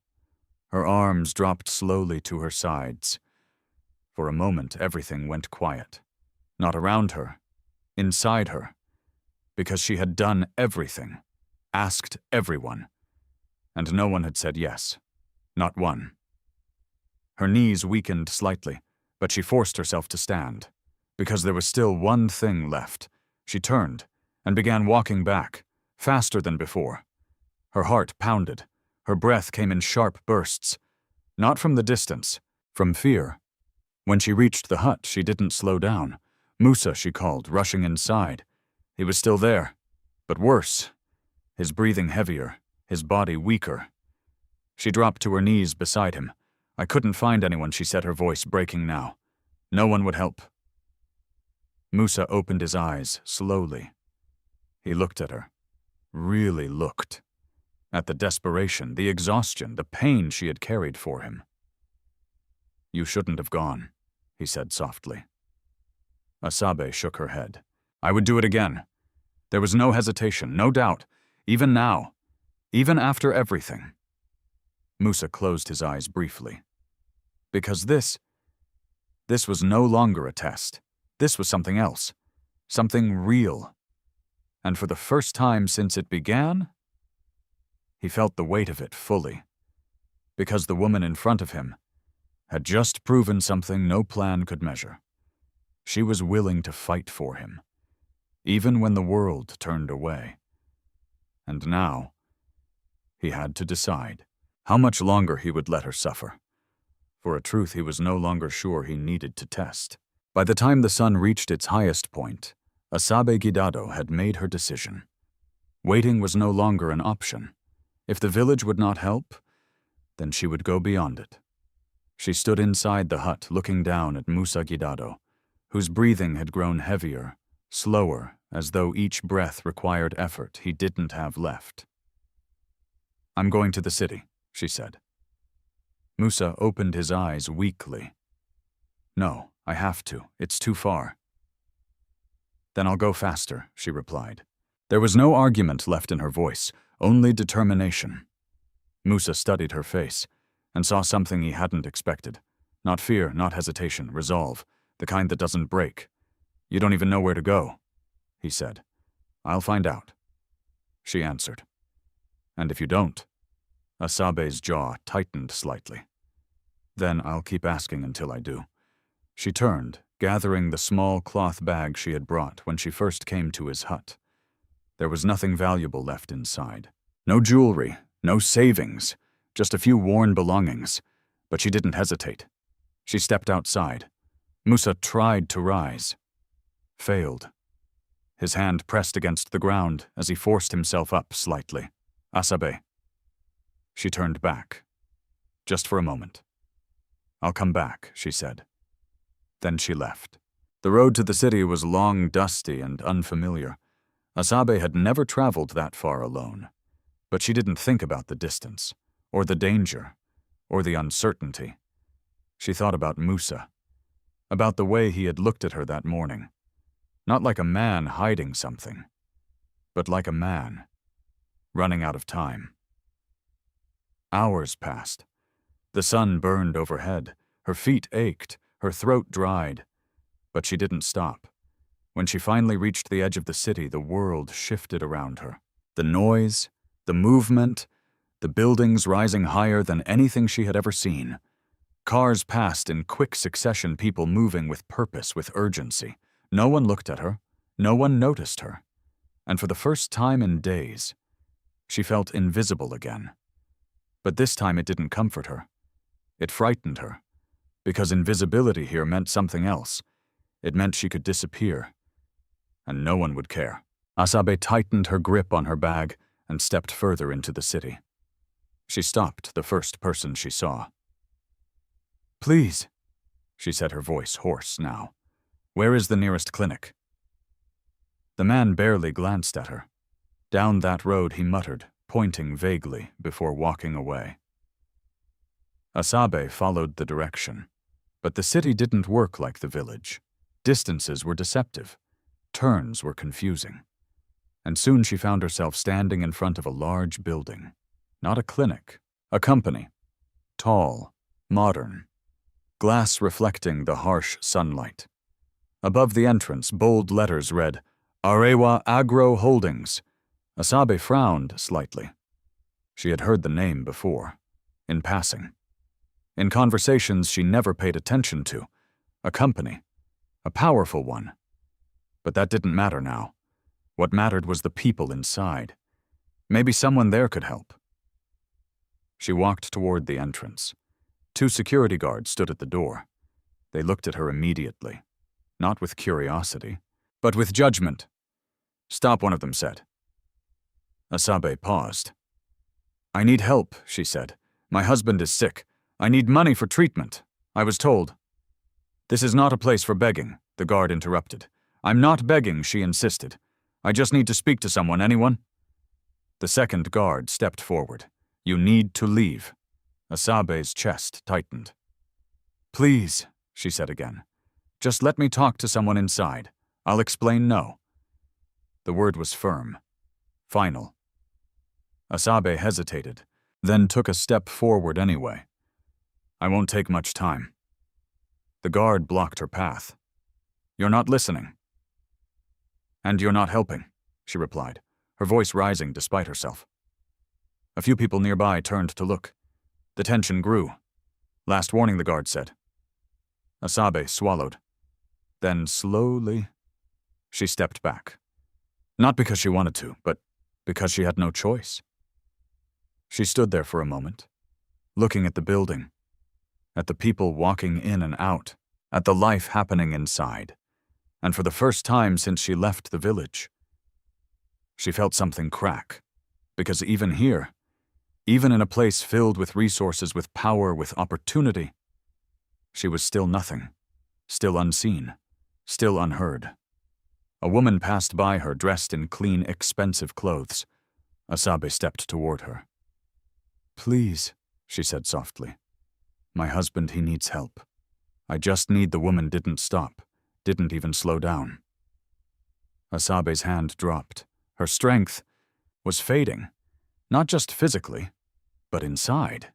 Her arms dropped slowly to her sides. For a moment, everything went quiet. Not around her, inside her. Because she had done everything, asked everyone, and no one had said yes. Not one. Her knees weakened slightly, but she forced herself to stand. Because there was still one thing left. She turned and began walking back, faster than before. Her heart pounded. Her breath came in sharp bursts. Not from the distance, from fear. When she reached the hut, she didn't slow down. Musa, she called, rushing inside. He was still there, but worse. His breathing heavier, his body weaker. She dropped to her knees beside him. I couldn't find anyone, she said, her voice breaking now. No one would help. Musa opened his eyes slowly. He looked at her. Really looked. At the desperation, the exhaustion, the pain she had carried for him. You shouldn't have gone, he said softly. Asabe shook her head. I would do it again. There was no hesitation, no doubt, even now, even after everything. Musa closed his eyes briefly. Because this was no longer a test. This was something else, something real. And for the first time since it began, he felt the weight of it fully. Because the woman in front of him had just proven something no plan could measure. She was willing to fight for him, even when the world turned away. And now, he had to decide how much longer he would let her suffer. For a truth he was no longer sure he needed to test. By the time the sun reached its highest point, Asabe Gidado had made her decision. Waiting was no longer an option. If the village would not help, then she would go beyond it. She stood inside the hut looking down at Musa Gidado, whose breathing had grown heavier, slower, as though each breath required effort he didn't have left. I'm going to the city, she said. Musa opened his eyes weakly. No, I have to. It's too far. Then I'll go faster, she replied. There was no argument left in her voice, only determination. Musa studied her face and saw something he hadn't expected. Not fear, not hesitation, resolve, the kind that doesn't break. You don't even know where to go, he said. I'll find out, she answered. And if you don't? Asabe's jaw tightened slightly. Then I'll keep asking until I do. She turned, gathering the small cloth bag she had brought when she first came to his hut. There was nothing valuable left inside. No jewelry, no savings, just a few worn belongings. But she didn't hesitate. She stepped outside. Musa tried to rise. Failed. His hand pressed against the ground as he forced himself up slightly. Asabe. She turned back. Just for a moment. I'll come back, she said. Then she left. The road to the city was long, dusty, and unfamiliar. Asabe had never traveled that far alone. But she didn't think about the distance, or the danger, or the uncertainty. She thought about Musa, about the way he had looked at her that morning. Not like a man hiding something, but like a man running out of time. Hours passed. The sun burned overhead. Her feet ached, her throat dried. But she didn't stop. When she finally reached the edge of the city, the world shifted around her. The noise, the movement, the buildings rising higher than anything she had ever seen. Cars passed in quick succession, people moving with purpose, with urgency. No one looked at her. No one noticed her. And for the first time in days, she felt invisible again. But this time it didn't comfort her. It frightened her, because invisibility here meant something else. It meant she could disappear, and no one would care. Asabe tightened her grip on her bag and stepped further into the city. She stopped the first person she saw. Please, she said, her voice hoarse now. Where is the nearest clinic? The man barely glanced at her. Down that road, he muttered, pointing vaguely before walking away. Asabe followed the direction, but the city didn't work like the village. Distances were deceptive. Turns were confusing. And soon she found herself standing in front of a large building. Not a clinic, a company. Tall, modern. glass reflecting the harsh sunlight. Above the entrance, bold letters read, Arewa Agro Holdings. Asabe frowned slightly. She had heard the name before, in passing. In conversations she never paid attention to. A company. A powerful one. But that didn't matter now. What mattered was the people inside. Maybe someone there could help. She walked toward the entrance. 2 security guards stood at the door. They looked at her immediately, not with curiosity, but with judgment. Stop, one of them said. Asabe paused. I need help, she said. My husband is sick. I need money for treatment. I was told. This is not a place for begging, the guard interrupted. I'm not begging, she insisted. I just need to speak to someone, anyone? The second guard stepped forward. You need to leave. Asabe's chest tightened. Please, she said again. Just let me talk to someone inside. I'll explain no. The word was firm. Final. Asabe hesitated, then took a step forward anyway. I won't take much time. The guard blocked her path. You're not listening. And you're not helping, she replied, her voice rising despite herself. A few people nearby turned to look. The tension grew. Last warning, the guard said. Asabe swallowed. Then slowly, she stepped back. Not because she wanted to, but because she had no choice. She stood there for a moment, looking at the building, at the people walking in and out, at the life happening inside, and for the first time since she left the village, she felt something crack, because even here, even in a place filled with resources, with power, with opportunity, she was still nothing, still unseen, still unheard. A woman passed by her dressed in clean, expensive clothes. Asabe stepped toward her. Please, she said softly. My husband, he needs help. I just need. The woman didn't stop, didn't even slow down. Asabe's hand dropped. Her strength was fading, not just physically, but inside.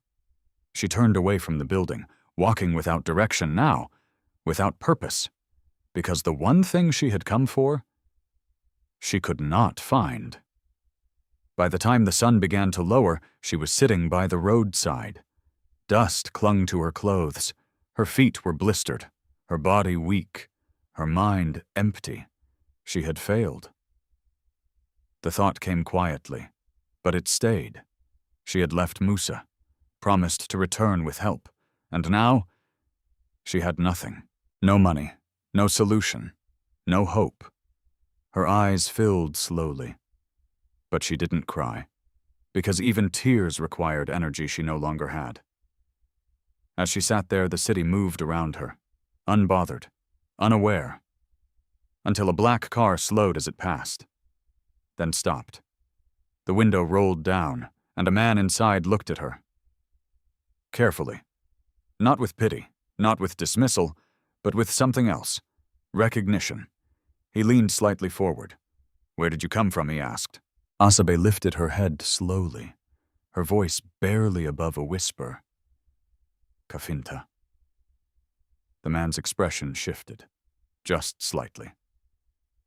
She turned away from the building, walking without direction now, without purpose, because the one thing she had come for, she could not find. By the time the sun began to lower, she was sitting by the roadside. Dust clung to her clothes. Her feet were blistered, her body weak, her mind empty. She had failed. The thought came quietly, but it stayed. She had left Musa, promised to return with help, and now she had nothing. No money, no solution, no hope. Her eyes filled slowly. But she didn't cry, because even tears required energy she no longer had. As she sat there, the city moved around her, unbothered, unaware, until a black car slowed as it passed, then stopped. The window rolled down, and a man inside looked at her. Carefully. Not with pity, not with dismissal, but with something else. Recognition. He leaned slightly forward. Where did you come from? He asked. Asabe lifted her head slowly, her voice barely above a whisper. Kafinta. The man's expression shifted, just slightly.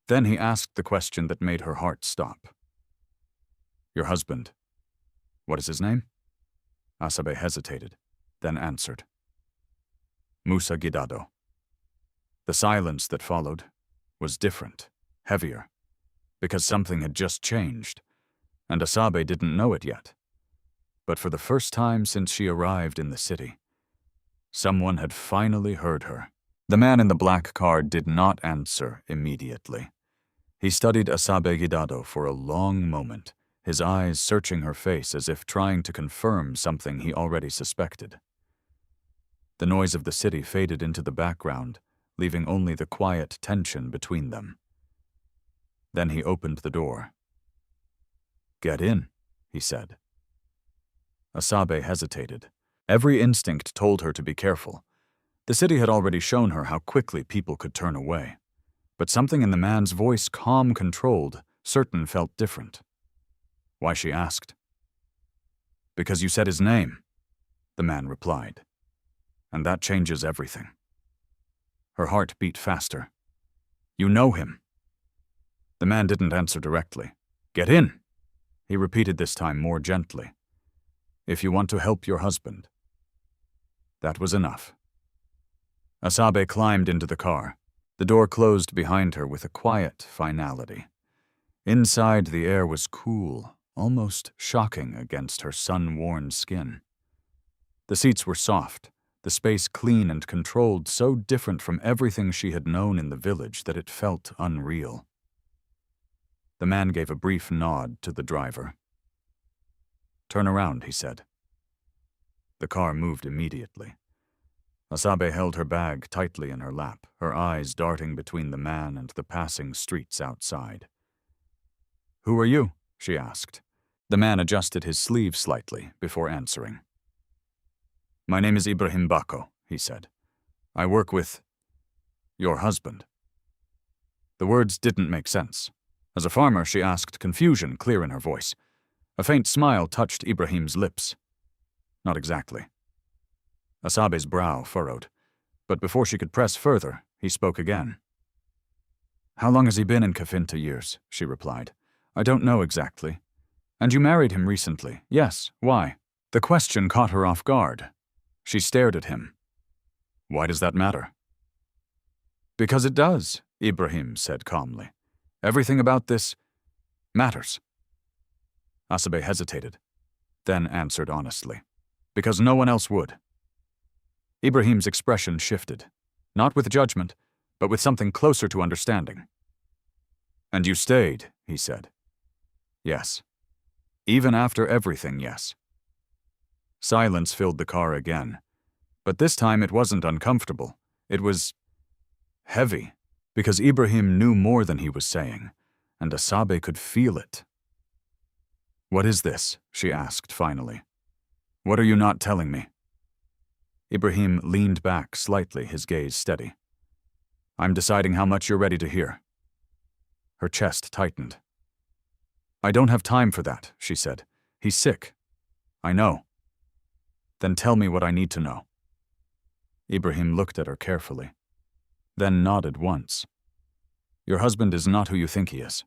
Then he asked the question that made her heart stop. Your husband. What is his name? Asabe hesitated, then answered. Musa Gidado. The silence that followed was different, heavier, because something had just changed, and Asabe didn't know it yet. But for the first time since she arrived in the city, someone had finally heard her. The man in the black car did not answer immediately. He studied Asabe Gidado for a long moment, his eyes searching her face as if trying to confirm something he already suspected. The noise of the city faded into the background, leaving only the quiet tension between them. Then he opened the door. Get in, he said. Asabe hesitated. Every instinct told her to be careful. The city had already shown her how quickly people could turn away. But something in the man's voice, calm, controlled, certain, felt different. Why, she asked. Because you said his name, the man replied. And that changes everything. Her heart beat faster. You know him. The man didn't answer directly. Get in, he repeated this time more gently. If you want to help your husband. That was enough. Asabe climbed into the car. The door closed behind her with a quiet finality. Inside, the air was cool, almost shocking against her sun-worn skin. The seats were soft, the space clean and controlled, so different from everything she had known in the village that it felt unreal. The man gave a brief nod to the driver. Turn around, he said. The car moved immediately. Asabe held her bag tightly in her lap, her eyes darting between the man and the passing streets outside. Who are you? She asked. The man adjusted his sleeve slightly before answering. My name is Ibrahim Bako, he said. I work with your husband. The words didn't make sense. As a farmer, she asked, confusion clear in her voice. A faint smile touched Ibrahim's lips. Not exactly. Asabe's brow furrowed, but before she could press further, he spoke again. How long has he been in Kafinta? Years, she replied. I don't know exactly. And you married him recently? Yes, why? The question caught her off guard. She stared at him. Why does that matter? Because it does, Ibrahim said calmly. Everything about this matters. Asabe hesitated, then answered honestly. Because no one else would. Ibrahim's expression shifted, not with judgment, but with something closer to understanding. And you stayed, he said. Yes. Even after everything, yes. Silence filled the car again, but this time it wasn't uncomfortable. It was heavy, because Ibrahim knew more than he was saying, and Asabe could feel it. What is this? She asked finally. What are you not telling me? Ibrahim leaned back slightly, his gaze steady. I'm deciding how much you're ready to hear. Her chest tightened. I don't have time for that, she said. He's sick. I know. Then tell me what I need to know. Ibrahim looked at her carefully, then nodded once. Your husband is not who you think he is.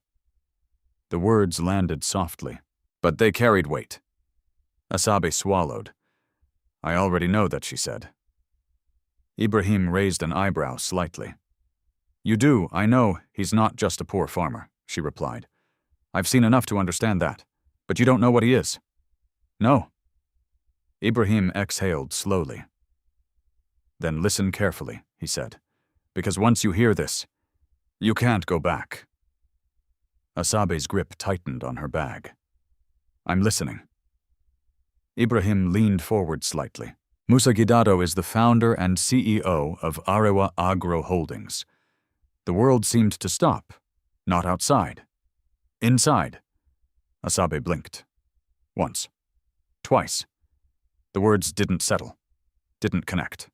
The words landed softly, but they carried weight. Asabe swallowed. I already know that, she said. Ibrahim raised an eyebrow slightly. You do, I know, he's not just a poor farmer, she replied. I've seen enough to understand that, but you don't know what he is. No. Ibrahim exhaled slowly. Then listen carefully, he said, because once you hear this, you can't go back. Asabe's grip tightened on her bag. I'm listening. Ibrahim leaned forward slightly. Musa Gidado is the founder and CEO of Arewa Agro Holdings. The world seemed to stop, not outside. Inside. Asabe blinked. Once. Twice. The words didn't settle. Didn't connect.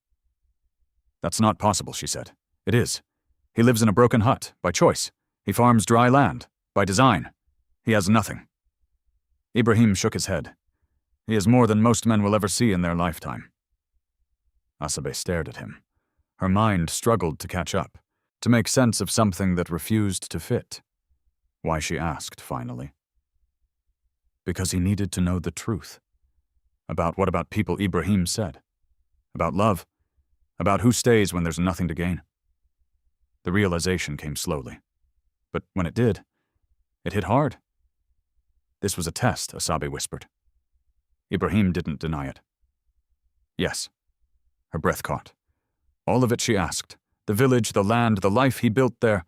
That's not possible, she said. It is. He lives in a broken hut, by choice. He farms dry land, by design. He has nothing. Ibrahim shook his head. He is more than most men will ever see in their lifetime. Asabe stared at him. Her mind struggled to catch up, to make sense of something that refused to fit. Why, she asked, finally. Because he needed to know the truth. About people Ibrahim said. About love. About who stays when there's nothing to gain. The realization came slowly. But when it did, it hit hard. This was a test, Asabe whispered. Ibrahim didn't deny it. Yes. Her breath caught. All of it, she asked. The village, the land, the life he built there.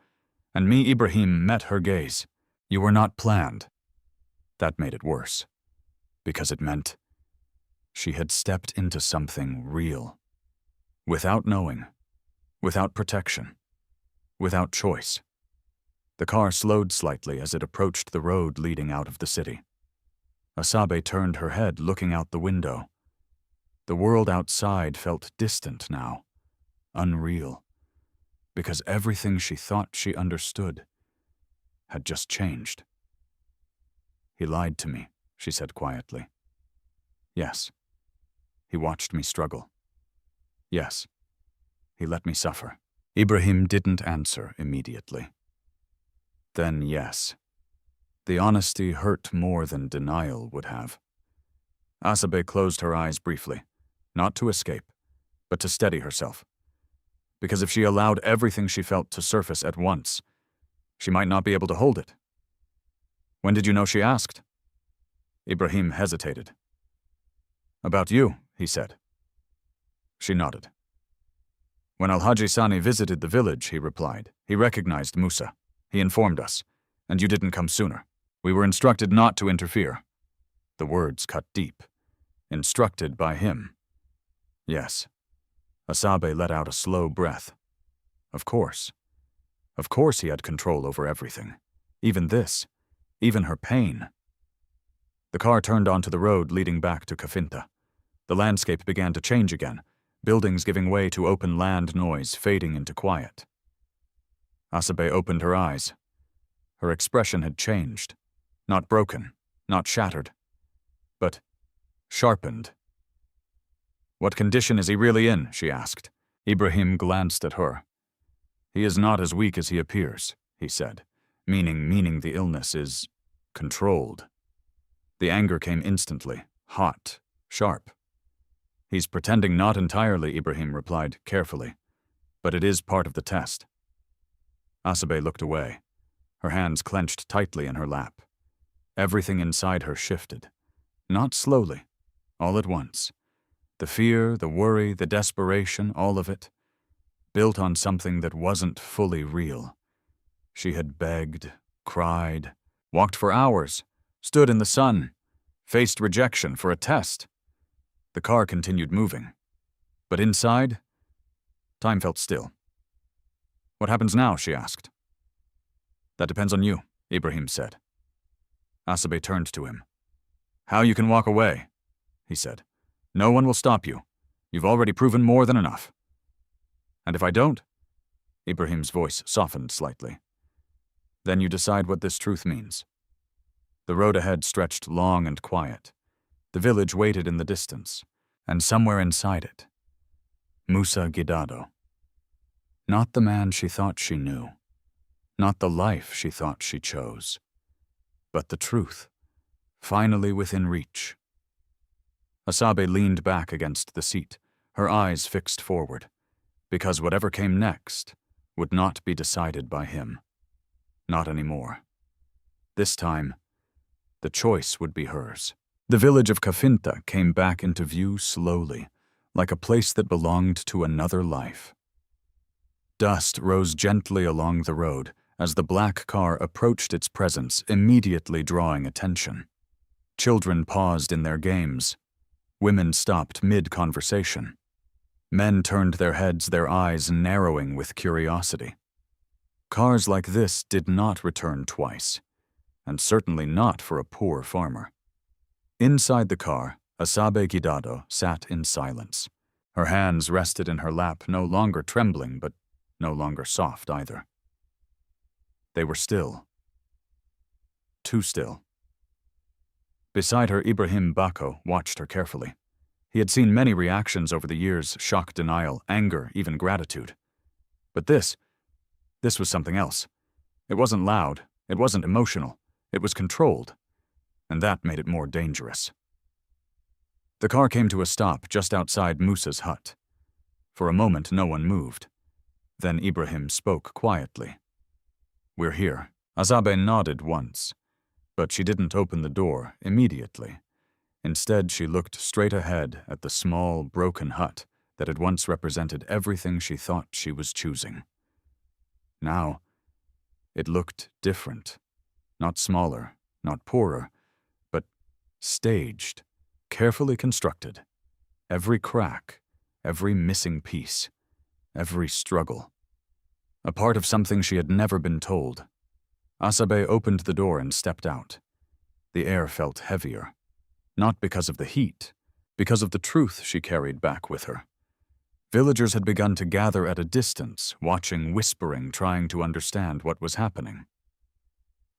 And me, Ibrahim, met her gaze. You were not planned. That made it worse. Because it meant she had stepped into something real. Without knowing. Without protection. Without choice. The car slowed slightly as it approached the road leading out of the city. Asabe turned her head, looking out the window. The world outside felt distant now, unreal, because everything she thought she understood had just changed. He lied to me, she said quietly. Yes. He watched me struggle. Yes. He let me suffer. Ibrahim didn't answer immediately. Then yes. The honesty hurt more than denial would have. Asabe closed her eyes briefly, not to escape, but to steady herself. Because if she allowed everything she felt to surface at once, she might not be able to hold it. When did you know she asked? Ibrahim hesitated. About you, he said. She nodded. When Al-Haji Sani visited the village, he replied, he recognized Musa. He informed us, and you didn't come sooner. We were instructed not to interfere. The words cut deep. Instructed by him. Yes. Asabe let out a slow breath. Of course. Of course he had control over everything. Even this. Even her pain. The car turned onto the road leading back to Kafinta. The landscape began to change again, buildings giving way to open land noise fading into quiet. Asabe opened her eyes. Her expression had changed. Not broken, not shattered, but sharpened. What condition is he really in? She asked. Ibrahim glanced at her. He is not as weak as he appears, he said, meaning the illness is controlled. The anger came instantly, hot, sharp. He's pretending not entirely, Ibrahim replied carefully, but it is part of the test. Asabe looked away, her hands clenched tightly in her lap. Everything inside her shifted, not slowly, all at once. The fear, the worry, the desperation, all of it, built on something that wasn't fully real. She had begged, cried, walked for hours, stood in the sun, faced rejection for a test. The car continued moving. But inside, time felt still. What happens now? She asked. That depends on you, Ibrahim said. Asabe turned to him. How you can walk away, he said. No one will stop you. You've already proven more than enough. And if I don't? Ibrahim's voice softened slightly. Then you decide what this truth means. The road ahead stretched long and quiet. The village waited in the distance, and somewhere inside it, Musa Gidado. Not the man she thought she knew, not the life she thought she chose, but the truth, finally within reach. Asabe leaned back against the seat, her eyes fixed forward, because whatever came next would not be decided by him. Not anymore. This time, the choice would be hers. The village of Kafinta came back into view slowly, like a place that belonged to another life. Dust rose gently along the road as the black car approached its presence, immediately drawing attention. Children paused in their games. Women stopped mid-conversation. Men turned their heads, their eyes narrowing with curiosity. Cars like this did not return twice, and certainly not for a poor farmer. Inside the car, Asabe Gidado sat in silence. Her hands rested in her lap, no longer trembling, but no longer soft either. They were still. Too still. Beside her, Ibrahim Bako watched her carefully. He had seen many reactions over the years, shock, denial, anger, even gratitude. But this was something else. It wasn't loud, it wasn't emotional, it was controlled, and that made it more dangerous. The car came to a stop just outside Musa's hut. For a moment, no one moved. Then Ibrahim spoke quietly. We're here. Asabe nodded once, but she didn't open the door immediately. Instead, she looked straight ahead at the small, broken hut that had once represented everything she thought she was choosing. Now, it looked different. Not smaller, not poorer, but staged, carefully constructed. Every crack, every missing piece, every struggle. A part of something she had never been told. Asabe opened the door and stepped out. The air felt heavier. Not because of the heat, because of the truth she carried back with her. Villagers had begun to gather at a distance, watching, whispering, trying to understand what was happening.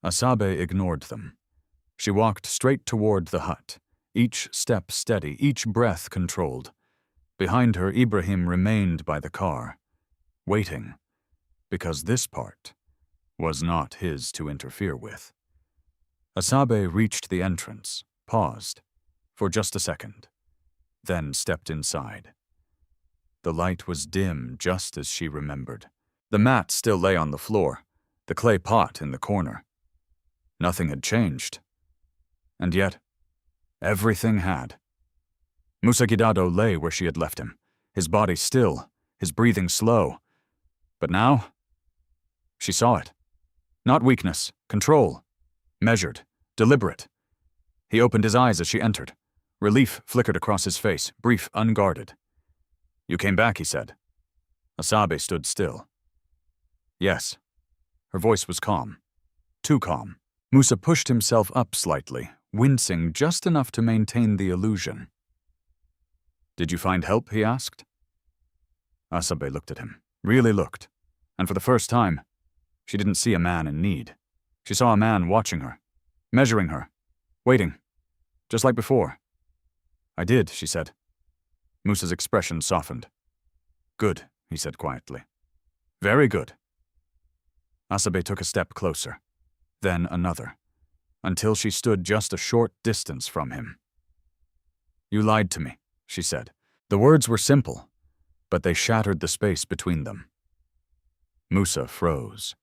Asabe ignored them. She walked straight toward the hut, each step steady, each breath controlled, Behind her, Ibrahim remained by the car, waiting, because this part was not his to interfere with. Asabe reached the entrance, paused, for just a second, then stepped inside. The light was dim, just as she remembered. The mat still lay on the floor, the clay pot in the corner. Nothing had changed. And yet, everything had. Musa Gidado lay where she had left him, his body still, his breathing slow. But now, she saw it. Not weakness, control. Measured, deliberate. He opened his eyes as she entered. Relief flickered across his face, brief, unguarded. "You came back," he said. Asabe stood still. "Yes." Her voice was calm. Too calm. Musa pushed himself up slightly, wincing just enough to maintain the illusion. "Did you find help?" he asked. Asabe looked at him, really looked, and for the first time, she didn't see a man in need. She saw a man watching her, measuring her, waiting, just like before. "I did," she said. Musa's expression softened. "Good," he said quietly. "Very good." Asabe took a step closer, then another, until she stood just a short distance from him. "You lied to me," she said. The words were simple, but they shattered the space between them. Musa froze,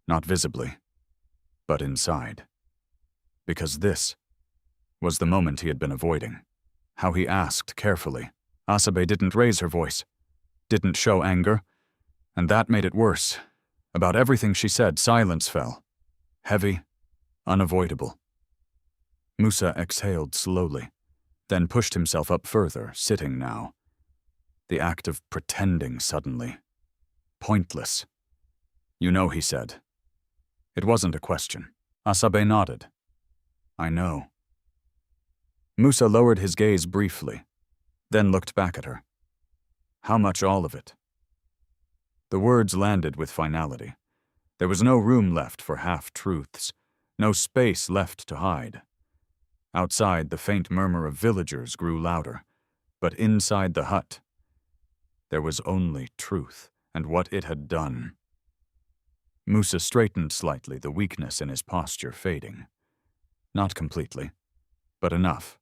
not visibly, but inside. Because this was the moment he had been avoiding. How he asked carefully. Asabe didn't raise her voice, didn't show anger, and that made it worse. About everything she said, silence fell. Heavy, unavoidable. Musa exhaled slowly, then pushed himself up further, sitting now. The act of pretending suddenly. Pointless. "You know," he said. It wasn't a question. Asabe nodded. "I know." Musa lowered his gaze briefly, then looked back at her. "How much all of it?" The words landed with finality. There was no room left for half-truths, no space left to hide. Outside, the faint murmur of villagers grew louder, but inside the hut, there was only truth and what it had done. Musa straightened slightly, the weakness in his posture fading. Not completely, but enough.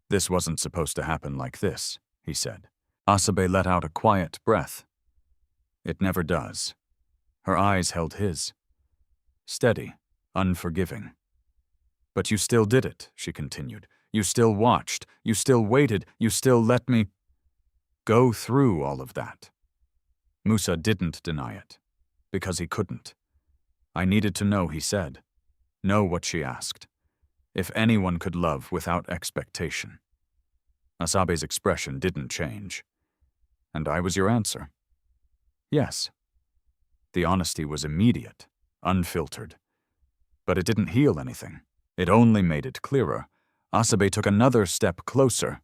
"This wasn't supposed to happen like this," he said. Asabe let out a quiet breath. "It never does." Her eyes held his. Steady, unforgiving. "But you still did it," she continued. "You still watched. You still waited. You still let me go through all of that." Musa didn't deny it, because he couldn't. "I needed to know," he said. Know what she asked. If anyone could love without expectation. Asabe's expression didn't change. "And I was your answer." "Yes." The honesty was immediate, unfiltered. But it didn't heal anything. It only made it clearer. Asabe took another step closer.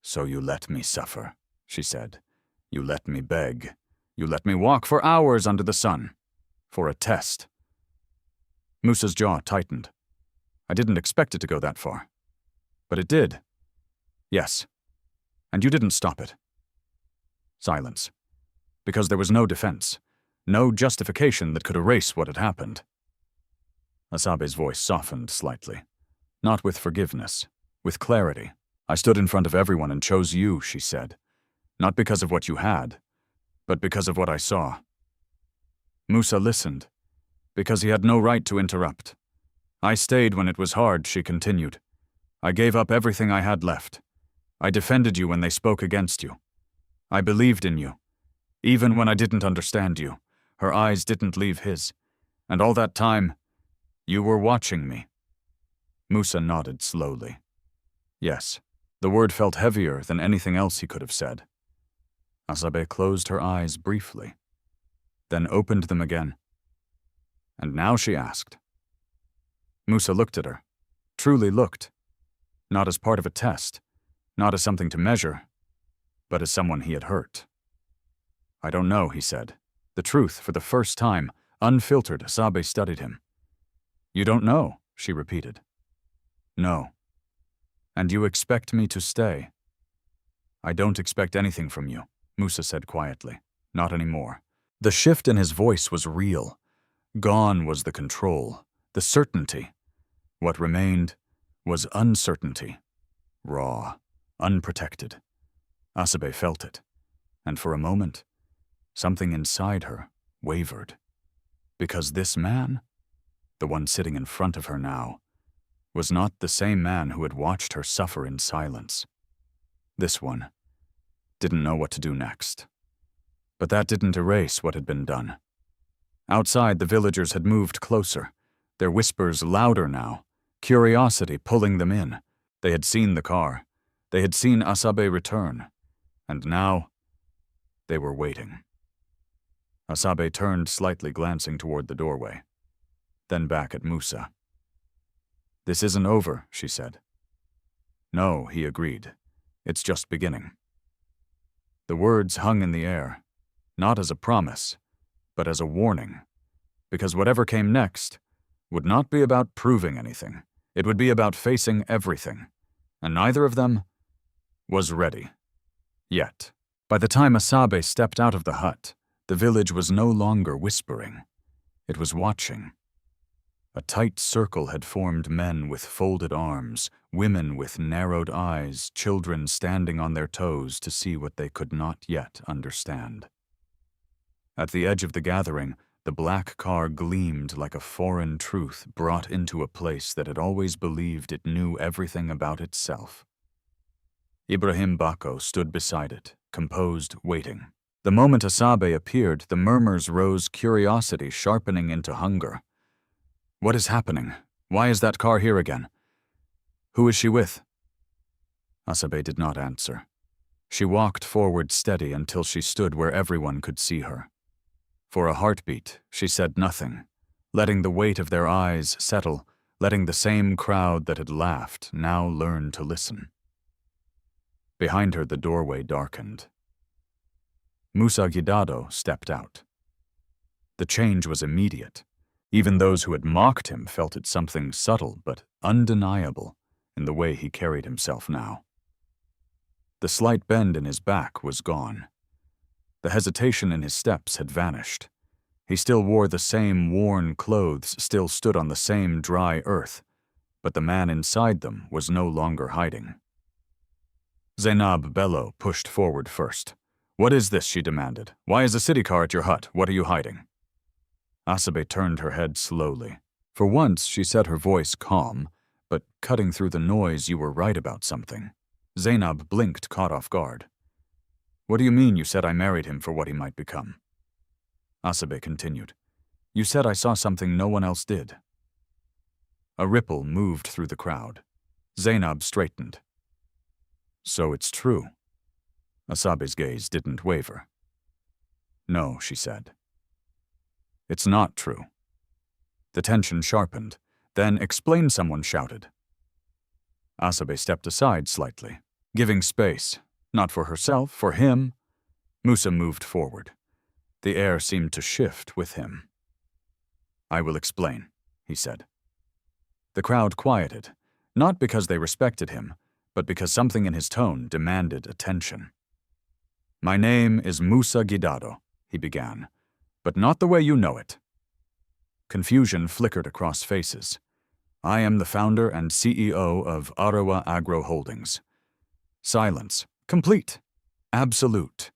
"So you let me suffer," she said. "You let me beg. You let me walk for hours under the sun. For a test." Musa's jaw tightened. "I didn't expect it to go that far. But it did." "Yes. And you didn't stop it." Silence. Because there was no defense, no justification that could erase what had happened. Asabe's voice softened slightly. Not with forgiveness, with clarity. "I stood in front of everyone and chose you," she said. "Not because of what you had, but because of what I saw." Musa listened, because he had no right to interrupt. "I stayed when it was hard," she continued. "I gave up everything I had left. I defended you when they spoke against you. I believed in you, even when I didn't understand you." Her eyes didn't leave his. "And all that time, you were watching me." Musa nodded slowly. Yes, the word felt heavier than anything else he could have said. Asabe closed her eyes briefly, then opened them again. "And now?" she asked. Musa looked at her, truly looked, not as part of a test, not as something to measure, but as someone he had hurt. "I don't know," he said. The truth, for the first time, unfiltered, Asabe studied him. "You don't know," she repeated. "No. And you expect me to stay?" I don't expect anything from you, Musa said quietly. Not anymore. The shift in his voice was real. Gone was the control, the certainty. What remained was uncertainty. Raw, unprotected. Asabe felt it, and for a moment, something inside her wavered. Because this man, the one sitting in front of her now, was not the same man who had watched her suffer in silence. This one didn't know what to do next. But that didn't erase what had been done. Outside, the villagers had moved closer, their whispers louder now, curiosity pulling them in. They had seen the car. They had seen Asabe return. And now, they were waiting. Asabe turned slightly, glancing toward the doorway, then back at Musa. "This isn't over," she said. "No," he agreed. "It's just beginning." The words hung in the air, not as a promise, but as a warning, because whatever came next would not be about proving anything. It would be about facing everything, and neither of them was ready. Yet, by the time Asabe stepped out of the hut, the village was no longer whispering. It was watching. A tight circle had formed, men with folded arms, women with narrowed eyes, children standing on their toes to see what they could not yet understand. At the edge of the gathering, the black car gleamed like a foreign truth brought into a place that had always believed it knew everything about itself. Ibrahim Bako stood beside it, composed, waiting. The moment Asabe appeared, the murmurs rose, curiosity sharpening into hunger. "What is happening? Why is that car here again? Who is she with?" Asabe did not answer. She walked forward steady until she stood where everyone could see her. For a heartbeat, she said nothing, letting the weight of their eyes settle, letting the same crowd that had laughed now learn to listen. Behind her, the doorway darkened. Musa Gidado stepped out. The change was immediate. Even those who had mocked him felt it something subtle but undeniable in the way he carried himself now. The slight bend in his back was gone. The hesitation in his steps had vanished. He still wore the same worn clothes, still stood on the same dry earth, but the man inside them was no longer hiding. Zainab Bello pushed forward first. "What is this?" she demanded. "Why is a city car at your hut? What are you hiding?" Asabe turned her head slowly. For once, she said, her voice calm, but cutting through the noise, "You were right about something." Zainab blinked, caught off guard. "What do you mean you said I married him for what he might become?" Asabe continued. "You said I saw something no one else did." A ripple moved through the crowd. Zainab straightened. "So it's true." Asabe's gaze didn't waver. "No," she said. "It's not true." The tension sharpened. Then, "Explain," someone shouted. Asabe stepped aside slightly, giving space, not for herself, for him. Musa moved forward. The air seemed to shift with him. "I will explain," he said. The crowd quieted, not because they respected him, but because something in his tone demanded attention. "My name is Musa Gidado," he began, "but not the way you know it." Confusion flickered across faces. "I am the founder and CEO of Arawa Agro Holdings." Silence. Complete. Absolute.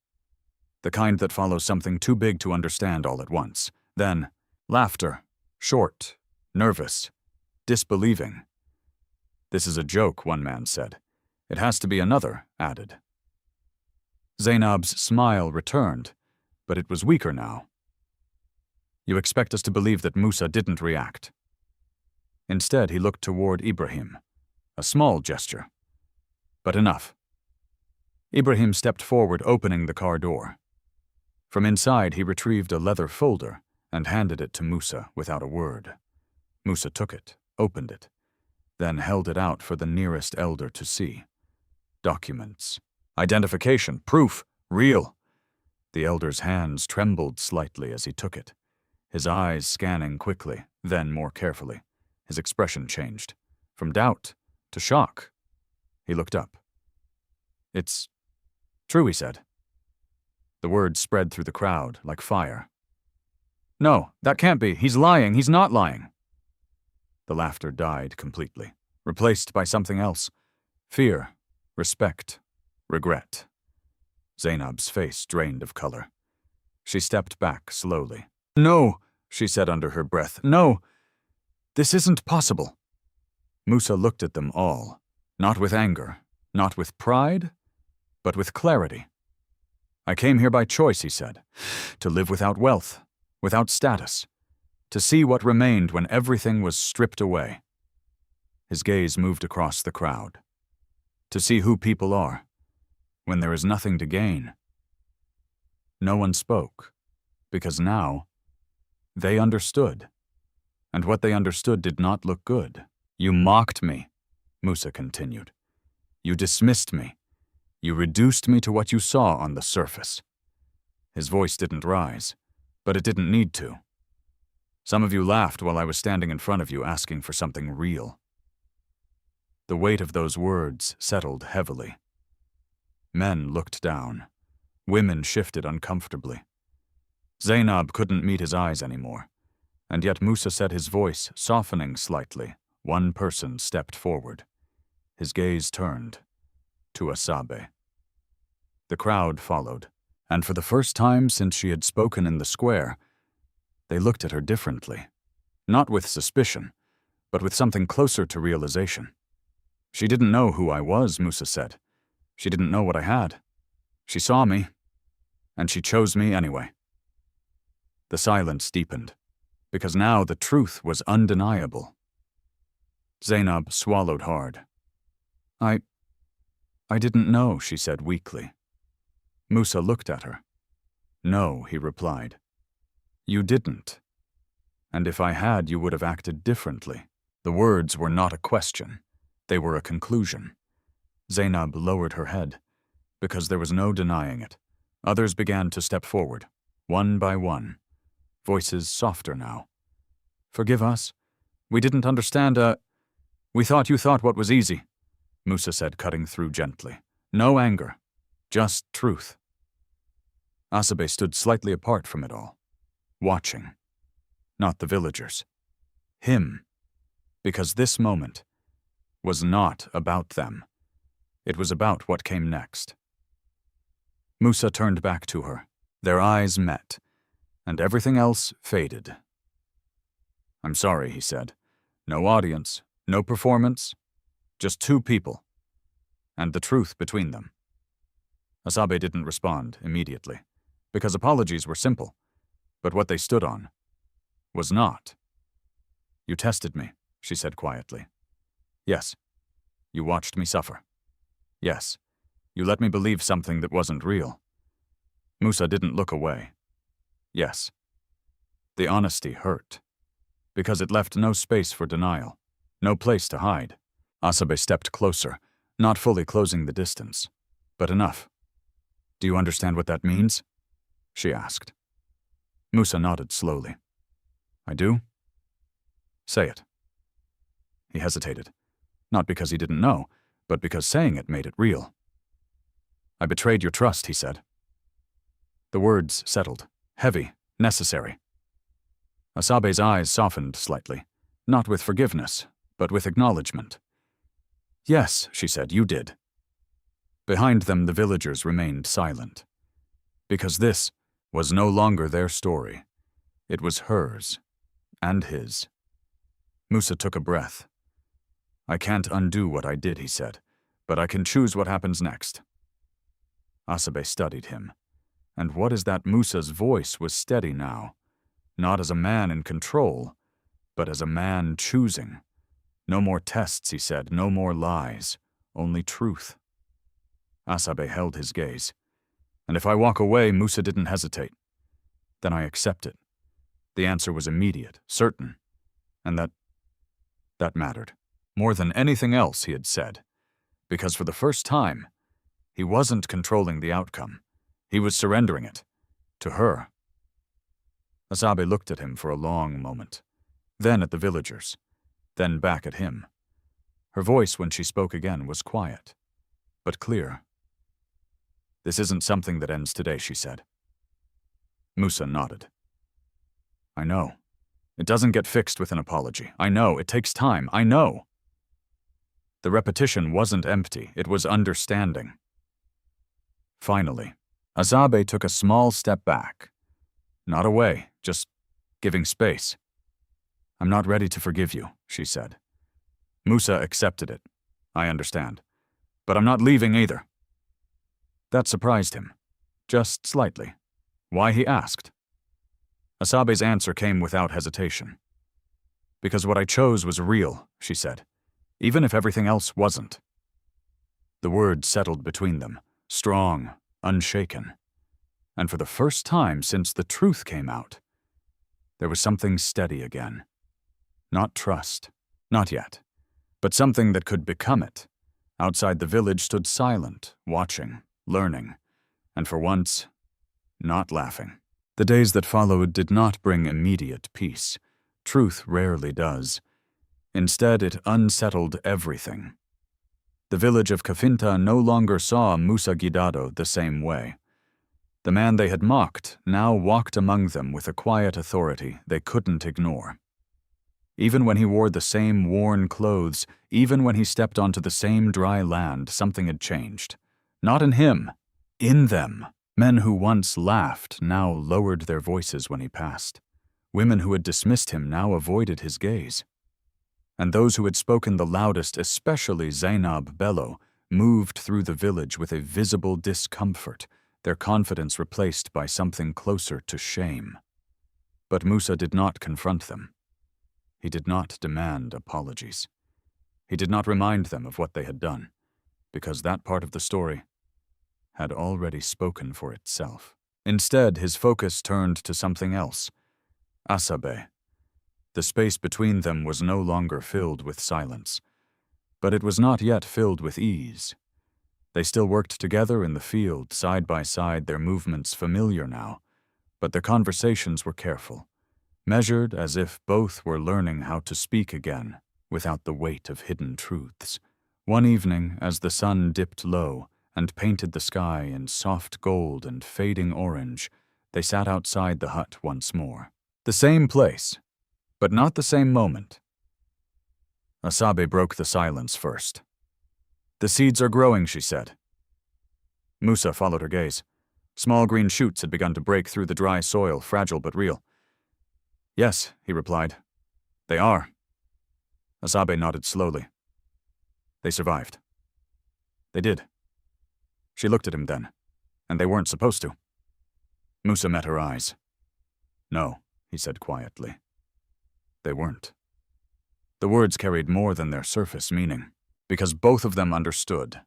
The kind that follows something too big to understand all at once. Then, laughter. Short. Nervous. Disbelieving. "This is a joke," one man said. "It has to be," another added. Zainab's smile returned, but it was weaker now. "You expect us to believe that Musa didn't react." Instead, he looked toward Ibrahim. A small gesture. But enough. Ibrahim stepped forward, opening the car door. From inside, he retrieved a leather folder and handed it to Musa without a word. Musa took it, opened it, then held it out for the nearest elder to see. Documents. Identification. Proof. Real. The elder's hands trembled slightly as he took it, his eyes scanning quickly, then more carefully. His expression changed, from doubt to shock. He looked up. It's True, he said. The words spread through the crowd like fire. No, that can't be. He's lying. He's not lying. The laughter died completely, replaced by something else. Fear, respect, regret. Zainab's face drained of color. She stepped back slowly. No, she said under her breath. No, this isn't possible. Musa looked at them all, not with anger, not with pride, but with clarity. I came here by choice, he said, to live without wealth, without status, to see what remained when everything was stripped away. His gaze moved across the crowd. To see who people are, when there is nothing to gain. No one spoke, because now they understood, and what they understood did not look good. You mocked me, Musa continued. You dismissed me. You reduced me to what you saw on the surface. His voice didn't rise, but it didn't need to. Some of you laughed while I was standing in front of you asking for something real. The weight of those words settled heavily. Men looked down. Women shifted uncomfortably. Zainab couldn't meet his eyes anymore, and yet Musa said, his voice softening slightly. One person stepped forward. His gaze turned to Asabe. The crowd followed, and for the first time since she had spoken in the square, they looked at her differently. Not with suspicion, but with something closer to realization. She didn't know who I was, Musa said. She didn't know what I had. She saw me, and she chose me anyway. The silence deepened, because now the truth was undeniable. Zainab swallowed hard. I didn't know, she said weakly. Musa looked at her. No, he replied. You didn't. And if I had, you would have acted differently. The words were not a question. They were a conclusion. Zainab lowered her head, because there was no denying it. Others began to step forward, one by one. Voices softer now. Forgive us. We didn't understand, We thought you thought what was easy, Musa said, cutting through gently. No anger, just truth. Asabe stood slightly apart from it all, watching. Not the villagers. Him. Because this moment was not about them. It was about what came next. Musa turned back to her. Their eyes met, and everything else faded. I'm sorry, he said. No audience, no performance, just two people, and the truth between them. Asabe didn't respond immediately, because apologies were simple, but what they stood on was not. You tested me, she said quietly. Yes. You watched me suffer. Yes. You let me believe something that wasn't real. Musa didn't look away. Yes. The honesty hurt, because it left no space for denial, no place to hide. Asabe stepped closer, not fully closing the distance, but enough. Do you understand what that means? She asked. Musa nodded slowly. I do? Say it. He hesitated, not because he didn't know, but because saying it made it real. I betrayed your trust, he said. The words settled, heavy, necessary. Asabe's eyes softened slightly, not with forgiveness, but with acknowledgement. Yes, she said, you did. Behind them, the villagers remained silent, because this was no longer their story. It was hers, and his. Musa took a breath. I can't undo what I did, he said, but I can choose what happens next. Asabe studied him. And what is that? Musa's voice was steady now, not as a man in control, but as a man choosing. No more tests, he said, no more lies, only truth. Asabe held his gaze. And if I walk away, Musa didn't hesitate. Then I accept it. The answer was immediate, certain, and that mattered. More than anything else, he had said, because for the first time, he wasn't controlling the outcome. He was surrendering it, to her. Asabe looked at him for a long moment, then at the villagers, then back at him. Her voice when she spoke again was quiet, but clear. This isn't something that ends today, she said. Musa nodded. I know. It doesn't get fixed with an apology. I know. It takes time. I know. The repetition wasn't empty. It was understanding. Finally, Asabe took a small step back. Not away, just giving space. I'm not ready to forgive you, she said. Musa accepted it. I understand. But I'm not leaving either. That surprised him. Just slightly. Why, he asked. Asabe's answer came without hesitation. Because what I chose was real, she said, even if everything else wasn't. The words settled between them, strong, unshaken. And for the first time since the truth came out, there was something steady again. Not trust, not yet, but something that could become it. Outside the village stood silent, watching, learning, and for once, not laughing. The days that followed did not bring immediate peace. Truth rarely does. Instead, it unsettled everything. The village of Kafinta no longer saw Musa Gidado the same way. The man they had mocked now walked among them with a quiet authority they couldn't ignore. Even when he wore the same worn clothes, even when he stepped onto the same dry land, something had changed. Not in him, in them. Men who once laughed now lowered their voices when he passed. Women who had dismissed him now avoided his gaze. And those who had spoken the loudest, especially Zainab Bello, moved through the village with a visible discomfort, their confidence replaced by something closer to shame. But Musa did not confront them. He did not demand apologies. He did not remind them of what they had done, because that part of the story had already spoken for itself. Instead, his focus turned to something else. Asabe. The space between them was no longer filled with silence, but it was not yet filled with ease. They still worked together in the field, side by side, their movements familiar now, but their conversations were careful, measured as if both were learning how to speak again without the weight of hidden truths. One evening, as the sun dipped low and painted the sky in soft gold and fading orange, they sat outside the hut once more. The same place, but not the same moment. Asabe broke the silence first. The seeds are growing, she said. Musa followed her gaze. Small green shoots had begun to break through the dry soil, fragile but real. Yes, he replied. They are. Asabe nodded slowly. They survived. They did. She looked at him then, and they weren't supposed to. Musa met her eyes. No, he said quietly. They weren't. The words carried more than their surface meaning, because both of them understood.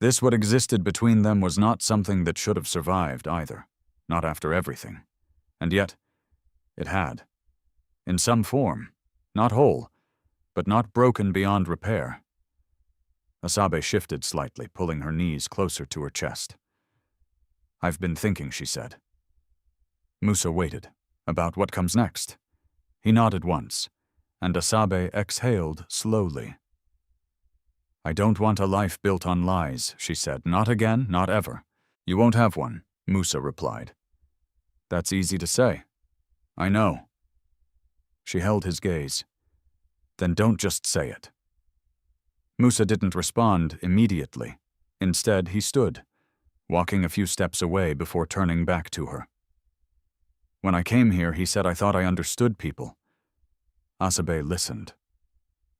This what existed between them was not something that should have survived either, not after everything. And yet, it had. In some form, not whole, but not broken beyond repair. Asabe shifted slightly, pulling her knees closer to her chest. I've been thinking, she said. Musa waited. About what comes next? He nodded once, and Asabe exhaled slowly. I don't want a life built on lies, she said. Not again, not ever. You won't have one, Musa replied. That's easy to say. I know. She held his gaze. Then don't just say it. Musa didn't respond immediately. Instead, he stood, walking a few steps away before turning back to her. When I came here, he said I thought I understood people. Asabe listened.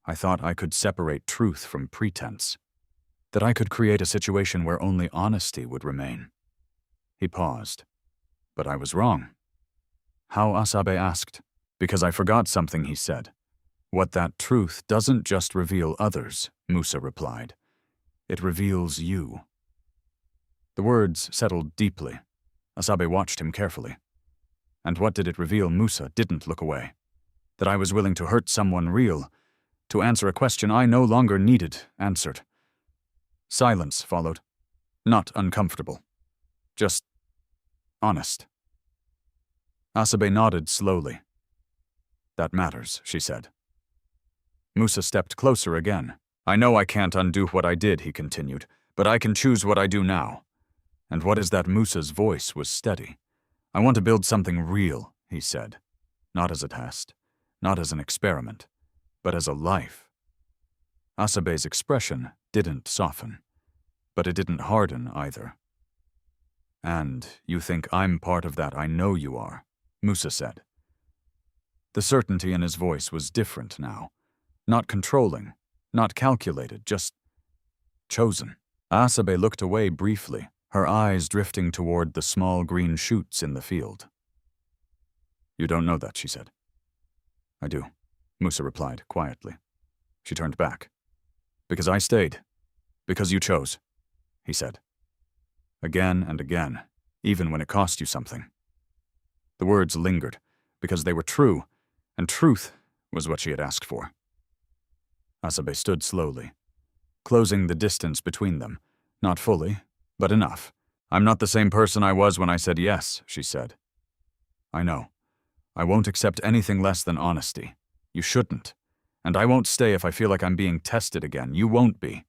I thought I could separate truth from pretense, that I could create a situation where only honesty would remain. He paused. But I was wrong. How, Asabe asked. Because I forgot something, he said. What that truth doesn't just reveal others, Musa replied. It reveals you. The words settled deeply. Asabe watched him carefully. And what did it reveal? Musa didn't look away. That I was willing to hurt someone real, to answer a question I no longer needed answered. Silence followed. Not uncomfortable. Just honest. Asabe nodded slowly. That matters, she said. Musa stepped closer again. I know I can't undo what I did, he continued, but I can choose what I do now. And what is that? Musa's voice was steady. I want to build something real, he said. Not as a test, not as an experiment, but as a life. Asabe's expression didn't soften, but it didn't harden either. And you think I'm part of that? I know you are, Musa said. The certainty in his voice was different now. Not controlling, not calculated, just chosen. Asabe looked away briefly, her eyes drifting toward the small green shoots in the field. You don't know that, she said. I do, Musa replied quietly. She turned back. Because I stayed. Because you chose, he said. Again and again, even when it cost you something. The words lingered, because they were true, and truth was what she had asked for. Asabe stood slowly, closing the distance between them, not fully, but enough. I'm not the same person I was when I said yes, she said. I know. I won't accept anything less than honesty. You shouldn't. And I won't stay if I feel like I'm being tested again. You won't be.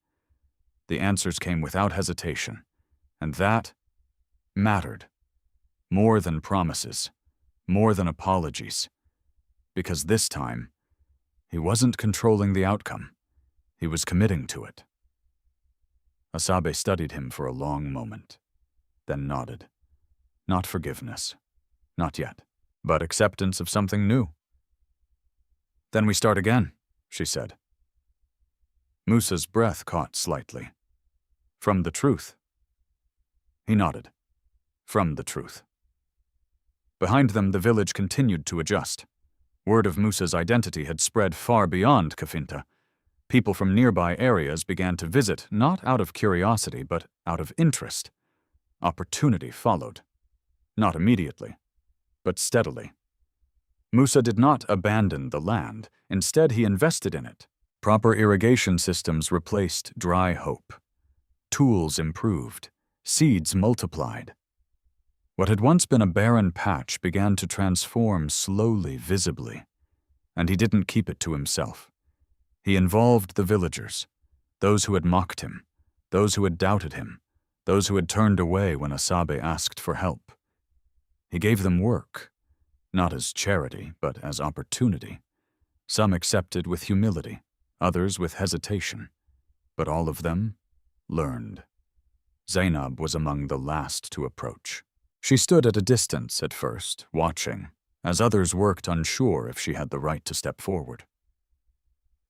The answers came without hesitation, and that mattered. More than promises, more than apologies. Because this time, he wasn't controlling the outcome. He was committing to it. Asabe studied him for a long moment, then nodded. Not forgiveness. Not yet. But acceptance of something new. Then we start again, she said. Musa's breath caught slightly. From the truth. He nodded. From the truth. Behind them, the village continued to adjust. Word of Musa's identity had spread far beyond Kafinta. People from nearby areas began to visit, not out of curiosity, but out of interest. Opportunity followed. Not immediately, but steadily. Musa did not abandon the land. Instead, he invested in it. Proper irrigation systems replaced dry hope. Tools improved. Seeds multiplied. What had once been a barren patch began to transform slowly, visibly. And he didn't keep it to himself. He involved the villagers, those who had mocked him, those who had doubted him, those who had turned away when Asabe asked for help. He gave them work, not as charity, but as opportunity. Some accepted with humility, others with hesitation, but all of them learned. Zainab was among the last to approach. She stood at a distance at first, watching, as others worked unsure if she had the right to step forward.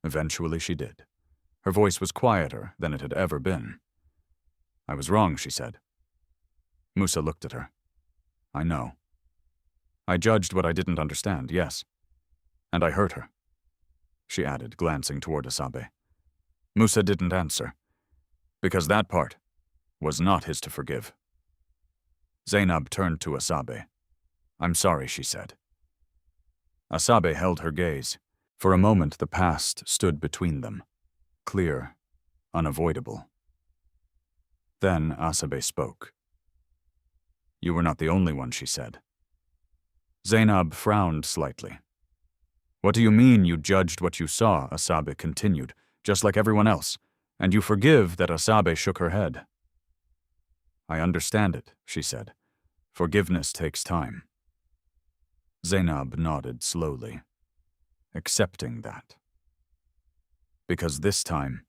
Eventually she did. Her voice was quieter than it had ever been. I was wrong, she said. Musa looked at her. I know. I judged what I didn't understand, yes. And I hurt her, she added, glancing toward Asabe. Musa didn't answer, because that part was not his to forgive. Zainab turned to Asabe. I'm sorry, she said. Asabe held her gaze. For a moment the past stood between them, clear, unavoidable. Then Asabe spoke. You were not the only one, she said. Zainab frowned slightly. What do you mean you judged what you saw? Asabe continued, just like everyone else, and you forgive that? Asabe shook her head. I understand it, she said. Forgiveness takes time. Zainab nodded slowly, accepting that. Because this time,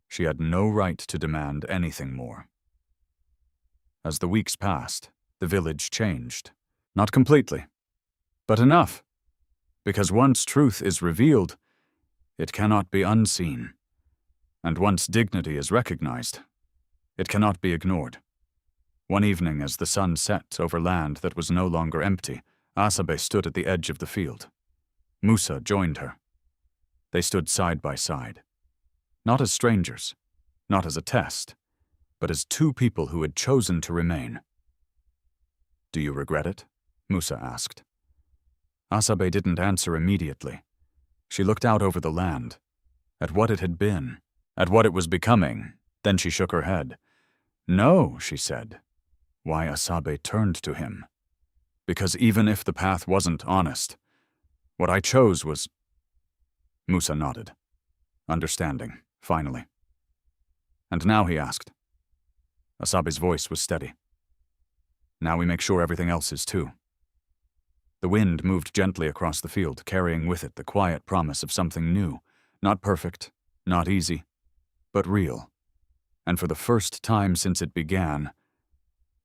she had no right to demand anything more. As the weeks passed, the village changed. Not completely, but enough. Because once truth is revealed, it cannot be unseen. And once dignity is recognized, it cannot be ignored. One evening, as the sun set over land that was no longer empty, Asabe stood at the edge of the field. Musa joined her. They stood side by side. Not as strangers, not as a test, but as two people who had chosen to remain. Do you regret it? Musa asked. Asabe didn't answer immediately. She looked out over the land, at what it had been, at what it was becoming. Then she shook her head. No, she said. Why? Asabe turned to him. Because even if the path wasn't honest, what I chose was... Musa nodded, understanding, finally. And now, he asked. Asabe's voice was steady. Now we make sure everything else is too. The wind moved gently across the field, carrying with it the quiet promise of something new, not perfect, not easy, but real. And for the first time since it began,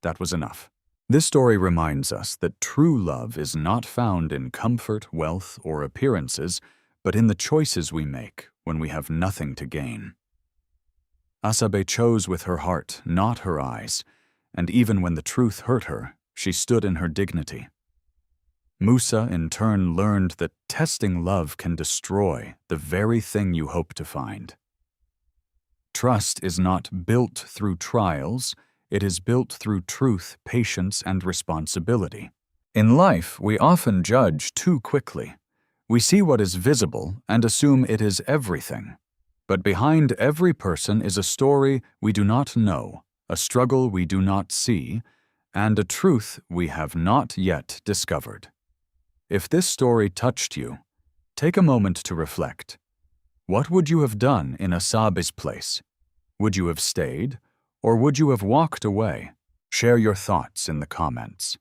that was enough. This story reminds us that true love is not found in comfort, wealth, or appearances, but in the choices we make when we have nothing to gain. Asabe chose with her heart, not her eyes, and even when the truth hurt her, she stood in her dignity. Musa, in turn, learned that testing love can destroy the very thing you hope to find. Trust is not built through trials, it is built through truth, patience, and responsibility. In life, we often judge too quickly. We see what is visible and assume it is everything. But behind every person is a story we do not know, a struggle we do not see, and a truth we have not yet discovered. If this story touched you, take a moment to reflect. What would you have done in Asabe's place? Would you have stayed, or would you have walked away? Share your thoughts in the comments.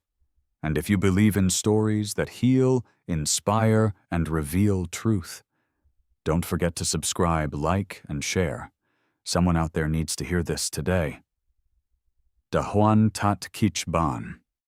And if you believe in stories that heal, inspire, and reveal truth, don't forget to subscribe, like, and share. Someone out there needs to hear this today. Dahuan Tat Kichban.